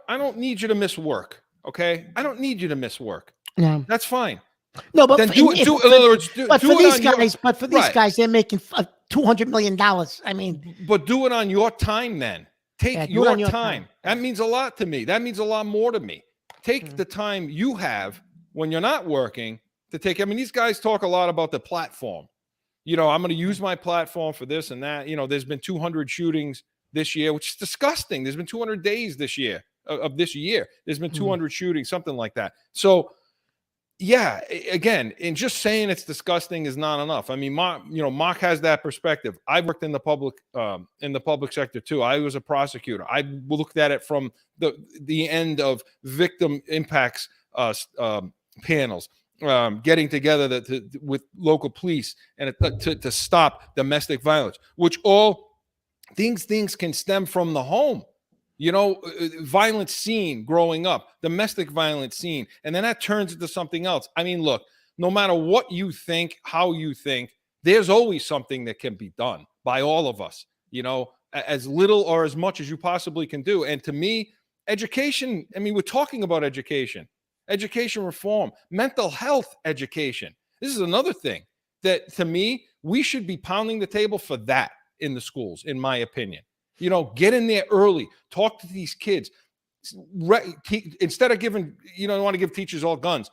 don't need you to miss work. Okay, I don't need you to miss work. No, that's fine. No, but then for these guys, they're making $200 million. I mean, but do it on your time. Then take your time. That means a lot to me. That means a lot more to me. Take the time you have when you're not working to take. I mean, these guys talk a lot about the platform. I'm going to use my platform for this and that. There's been 200 shootings this year, which is disgusting. There's been 200 days this year of this year. There's been 200 shootings, something like that. So, yeah, again, and just saying it's disgusting is not enough. I mean, Mark has that perspective. I worked in the public sector too. I was a prosecutor. I looked at it from the end of victim impacts panels, getting together with local police and to stop domestic violence, which all things can stem from the home, violent scene growing up, domestic violence scene, and then that turns into something else. I mean, look, no matter what you think, how you think, there's always something that can be done by all of us, as little or as much as you possibly can do. And to me, education, I mean, we're talking about education reform, mental health education. This is another thing that, to me, we should be pounding the table for that in the schools, in my opinion. Get in there early, talk to these kids. Instead of giving, you don't want to give teachers all guns.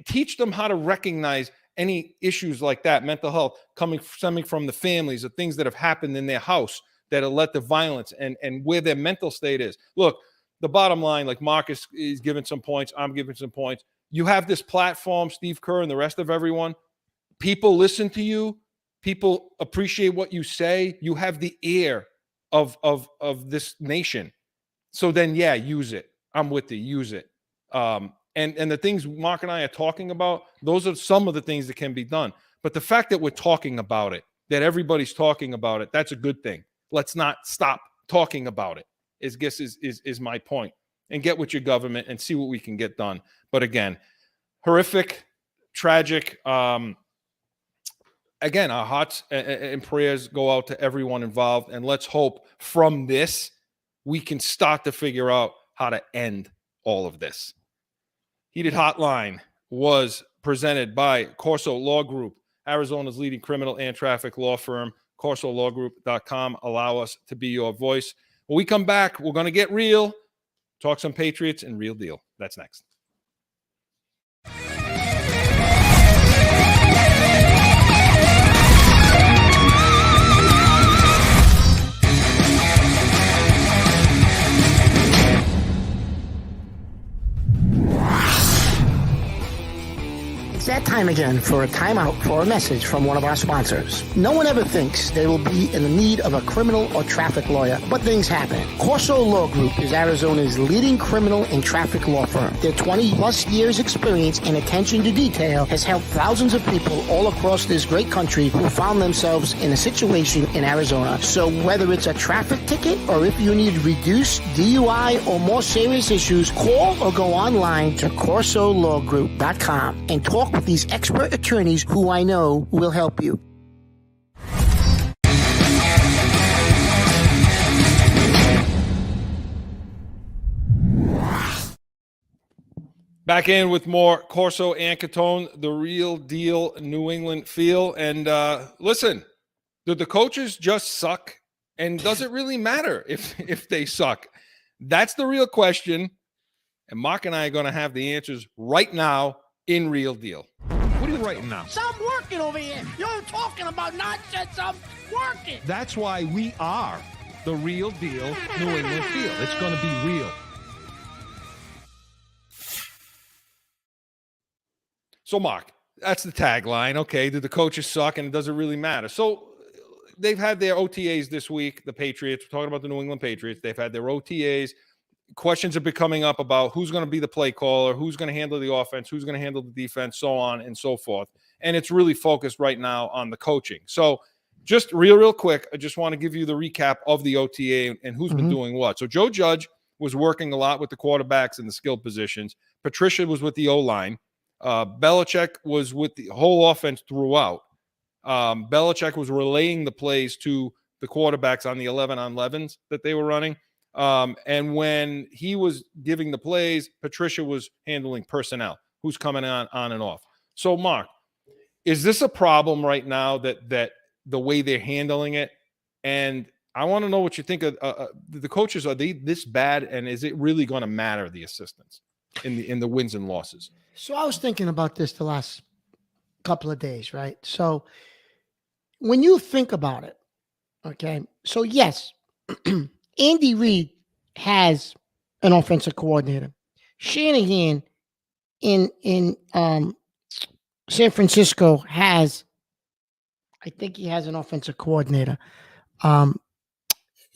Teach them how to recognize any issues like that, mental health stemming from the families, the things that have happened in their house that have led to violence, and where their mental state is. Look, the bottom line, like Marcus is giving some points, I'm giving some points. You have this platform, Steve Kerr and the rest of everyone. People listen to you. People appreciate what you say. You have the ear of this nation. So then, use it. I'm with you. Use it. And the things Mark and I are talking about, those are some of the things that can be done. But the fact that we're talking about it, that everybody's talking about it, that's a good thing. Let's not stop talking about it. Is my point. And get with your government and see what we can get done. But again, horrific, tragic. again, our hearts and prayers go out to everyone involved. And let's hope from this, we can start to figure out how to end all of this. Heated Hotline was presented by CORSO Law Group, Arizona's leading criminal and traffic law firm. CORSOLawGroup.com. Allow us to be your voice. When we come back, we're going to get real, talk some Patriots and Real Deal. That's next. It's that time again for a timeout for a message from one of our sponsors. No one ever thinks they will be in the need of a criminal or traffic lawyer, but things happen. CORSO Law Group is Arizona's leading criminal and traffic law firm. Their 20-plus years experience and attention to detail has helped thousands of people all across this great country who found themselves in a situation in Arizona. So whether it's a traffic ticket or if you need reduced DUI or more serious issues, call or go online to CORSOLawGroup.com and talk with these expert attorneys who I know will help you. Back in with more Corso and Catone, the real deal New England feel. And listen, do the coaches just suck? And does it really matter if they suck? That's the real question. And Mark and I are going to have the answers right now in Real Deal. What are you writing now? So I'm working over here. You're talking about nonsense. I'm working. That's why we are the Real Deal New England Feel. It's going to be real. So, Mark, that's the tagline. Okay, do the coaches suck and does it really matter? So they've had their OTAs this week, the Patriots. We're talking about the New England Patriots. They've had their OTAs. Questions have been coming up about who's going to be the play caller, who's going to handle the offense, who's going to handle the defense, so on and so forth. And it's really focused right now on the coaching. So just real quick, I just want to give you the recap of the OTA and who's been doing what. So Joe Judge was working a lot with the quarterbacks and the skill positions. Patricia was with the O-line. Belichick was with the whole offense throughout. Belichick was relaying the plays to the quarterbacks on the 11-on-11s that they were running. And when he was giving the plays, Patricia was handling personnel, who's coming on and off. So, Mark, is this a problem right now that the way they're handling it? And I want to know what you think of the coaches. Are they this bad? And is it really going to matter, the assistants in the wins and losses? So I was thinking about this the last couple of days, right? So when you think about it, okay, so yes, Andy Reid has an offensive coordinator. Shanahan in San Francisco has, I think he has an offensive coordinator. The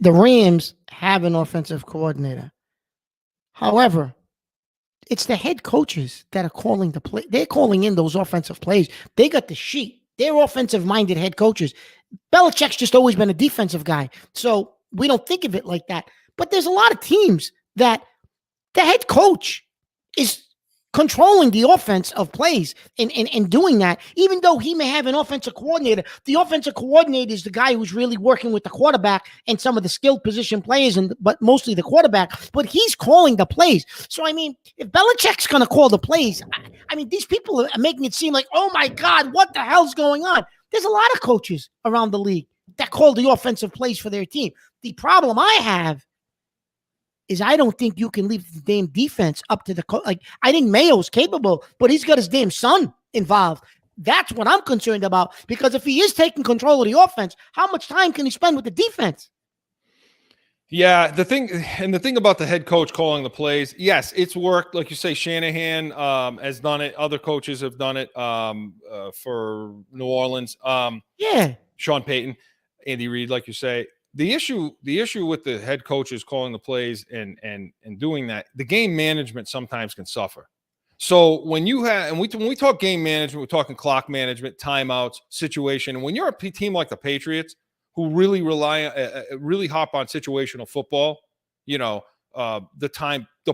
Rams have an offensive coordinator. However, it's the head coaches that are calling the play. They're calling in those offensive plays. They got the sheet. They're offensive-minded head coaches. Belichick's just always been a defensive guy. So we don't think of it like that. But there's a lot of teams that the head coach is controlling the offense of plays and doing that, even though he may have an offensive coordinator. The offensive coordinator is the guy who's really working with the quarterback and some of the skilled position players, but mostly the quarterback. But he's calling the plays. So, I mean, if Belichick's going to call the plays, I mean, these people are making it seem like, oh, my God, what the hell's going on? There's a lot of coaches around the league that call the offensive plays for their team. The problem I have is I don't think you can leave the damn defense up to the coach. Like, I think Mayo's capable, but he's got his damn son involved. That's what I'm concerned about, because if he is taking control of the offense, how much time can he spend with the defense? Yeah, the thing about the head coach calling the plays, yes, it's worked. Like you say, Shanahan has done it. Other coaches have done it for New Orleans. Sean Payton, Andy Reid, like you say. The issue with the head coaches calling the plays and doing that, the game management sometimes can suffer. So when you have, and when we talk game management, we're talking clock management, timeouts, situation. And when you're a team like the Patriots, who really really hop on situational football, the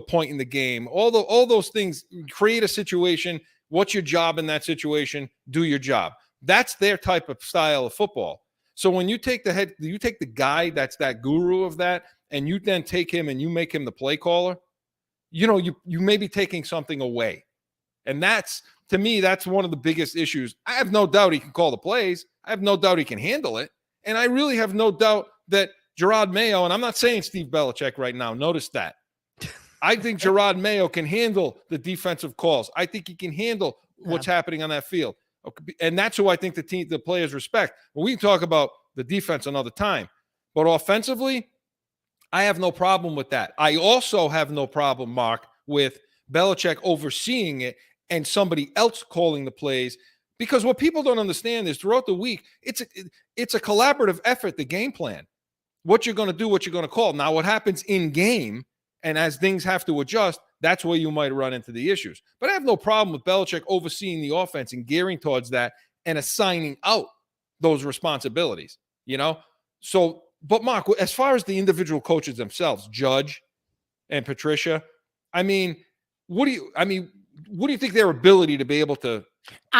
point in the game, all those things, create a situation. What's your job in that situation? Do your job. That's their type of style of football. So when you take the guy that's that guru of that, and you then take him and you make him the play caller, you may be taking something away. And that's, to me, that's one of the biggest issues. I have no doubt he can call the plays. I have no doubt he can handle it. And I really have no doubt that Gerard Mayo, and I'm not saying Steve Belichick right now, notice that. I think Gerard Mayo can handle the defensive calls. I think he can handle what's happening on that field. And that's who I think the players respect. Well, we can talk about the defense another time. But offensively, I have no problem with that. I also have no problem, Mark, with Belichick overseeing it and somebody else calling the plays, because what people don't understand is throughout the week, it's a collaborative effort, the game plan, what you're going to do, what you're going to call. Now, what happens in game, and as things have to adjust, that's where you might run into the issues. But I have no problem with Belichick overseeing the offense and gearing towards that and assigning out those responsibilities, So, but Mark, as far as the individual coaches themselves, Judge and Patricia, what do you think their ability to be able to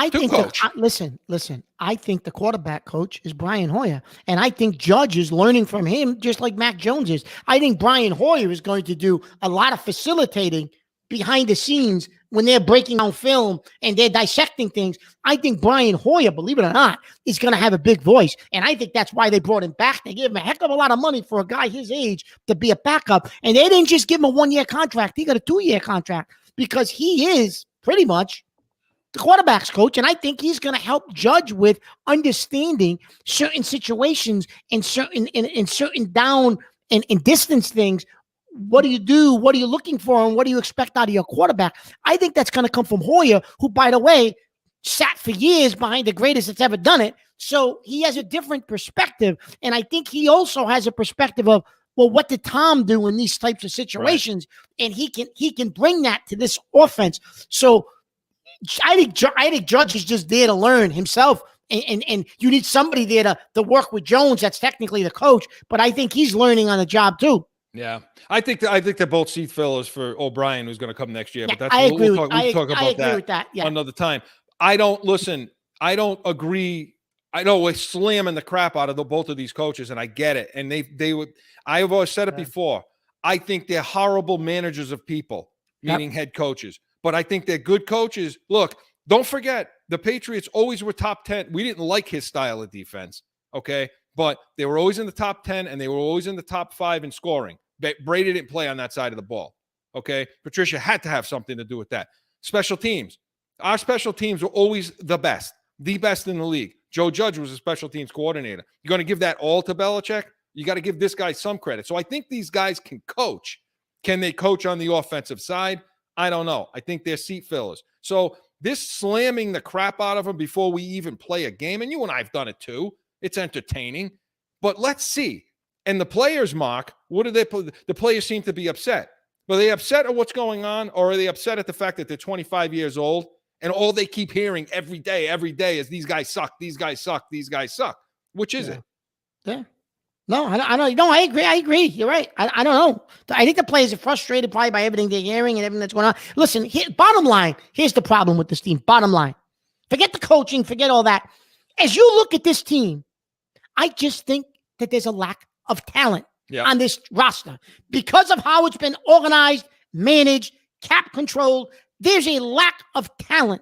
coach? Listen. I think the quarterback coach is Brian Hoyer, and I think Judge is learning from him just like Mac Jones is. I think Brian Hoyer is going to do a lot of facilitating behind the scenes when they're breaking down film and they're dissecting things. I think Brian Hoyer, believe it or not, is going to have a big voice, and I think that's why they brought him back. They gave him a heck of a lot of money for a guy his age to be a backup, and they didn't just give him a 1-year contract. He got a 2-year contract because he is pretty much the quarterback's coach, and I think he's going to help Judge with understanding certain situations and certain down and distance things. What do you do? What are you looking for? And what do you expect out of your quarterback? I think that's going to come from Hoyer, who, by the way, sat for years behind the greatest that's ever done it. So he has a different perspective, and I think he also has a perspective of, well, what did Tom do in these types of situations? Right. And he can bring that to this offense. So I think Judge is just there to learn himself, and you need somebody there to work with Jones. That's technically the coach, but I think he's learning on the job too. Yeah, I think they're both seat fillers for O'Brien, who's going to come next year. Yeah, but that's we'll talk about that another time. I don't agree. I know we're slamming the crap out of both of these coaches, and I get it. And they would. I have always said it before. I think they're horrible managers of people, meaning head coaches. But I think they're good coaches. Look, don't forget, the Patriots always were top 10. We didn't like his style of defense, okay? But they were always in the top 10, and they were always in the top 5 in scoring. Brady didn't play on that side of the ball, okay? Patricia had to have something to do with that. Special teams. Our special teams were always the best in the league. Joe Judge was a special teams coordinator. You're going to give that all to Belichick? You got to give this guy some credit. So I think these guys can coach. Can they coach on the offensive side? I don't know. I think they're seat fillers. So this slamming the crap out of them before we even play a game, and you and I have done it too. It's entertaining. But let's see. And the players, Mark, what do they put? The players seem to be upset. Are they upset at what's going on, or are they upset at the fact that they're 25 years old and all they keep hearing every day is these guys suck, these guys suck, these guys suck? Which is it? Yeah. No, I don't. No, I agree. You're right. I don't know. I think the players are frustrated probably by everything they're hearing and everything that's going on. Listen, bottom line, here's the problem with this team. Bottom line. Forget the coaching, forget all that. As you look at this team, I just think that there's a lack of talent on this roster. Because of how it's been organized, managed, cap controlled, there's a lack of talent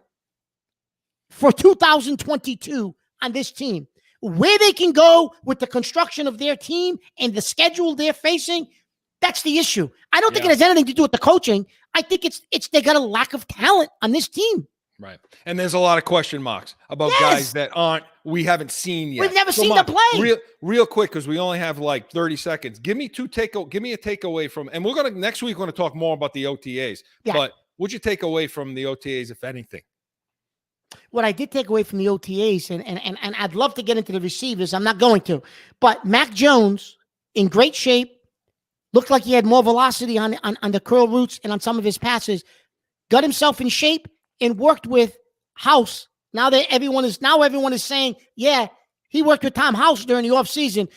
for 2022 on this team. Where they can go with the construction of their team and the schedule they're facing, that's the issue. I don't think it has anything to do with the coaching. I think it's they got a lack of talent on this team. Right. And there's a lot of question marks about guys that we haven't seen yet. We've never seen them play. Real quick, because we only have like 30 seconds. Give me a takeaway from, and next week we're going to talk more about the OTAs. Yeah. But what'd you take away from the OTAs, if anything? What I did take away from the OTAs, and I'd love to get into the receivers. I'm not going to. But Mac Jones, in great shape, looked like he had more velocity on the curl routes and on some of his passes, got himself in shape and worked with House. Now everyone is saying, yeah, he worked with Tom House during the offseason.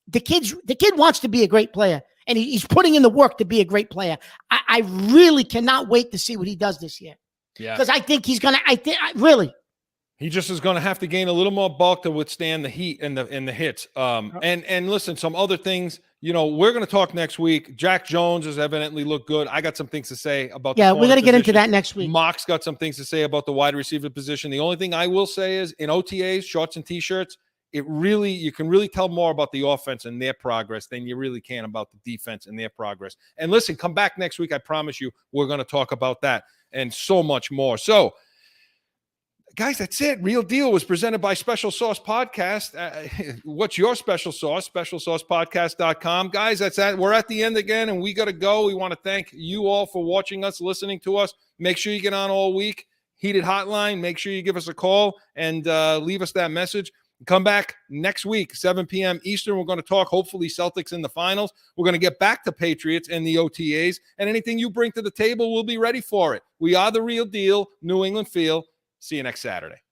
The kid wants to be a great player, and he's putting in the work to be a great player. I really cannot wait to see what he does this year. Yeah. Because I think he's going to, really. He just is going to have to gain a little more bulk to withstand the heat and the hits. And listen, some other things. We're going to talk next week. Jack Jones has evidently looked good. I got some things to say about. Yeah, we got to get into that next week. Mock's got some things to say about the wide receiver position. The only thing I will say is in OTAs, shorts and t-shirts, you can really tell more about the offense and their progress than you really can about the defense and their progress. And listen, come back next week. I promise you, we're going to talk about that and so much more. So, guys, that's it. Real Deal was presented by Special Sauce Podcast. What's your special sauce? SpecialSaucePodcast.com. Guys, that's it. We're at the end again, and we got to go. We want to thank you all for watching us, listening to us. Make sure you get on all week. Heated Hotline. Make sure you give us a call and leave us that message. Come back next week, 7 p.m. Eastern. We're going to talk, hopefully, Celtics in the finals. We're going to get back to Patriots and the OTAs. And anything you bring to the table, we'll be ready for it. We are the Real Deal, New England Feel. See you next Saturday.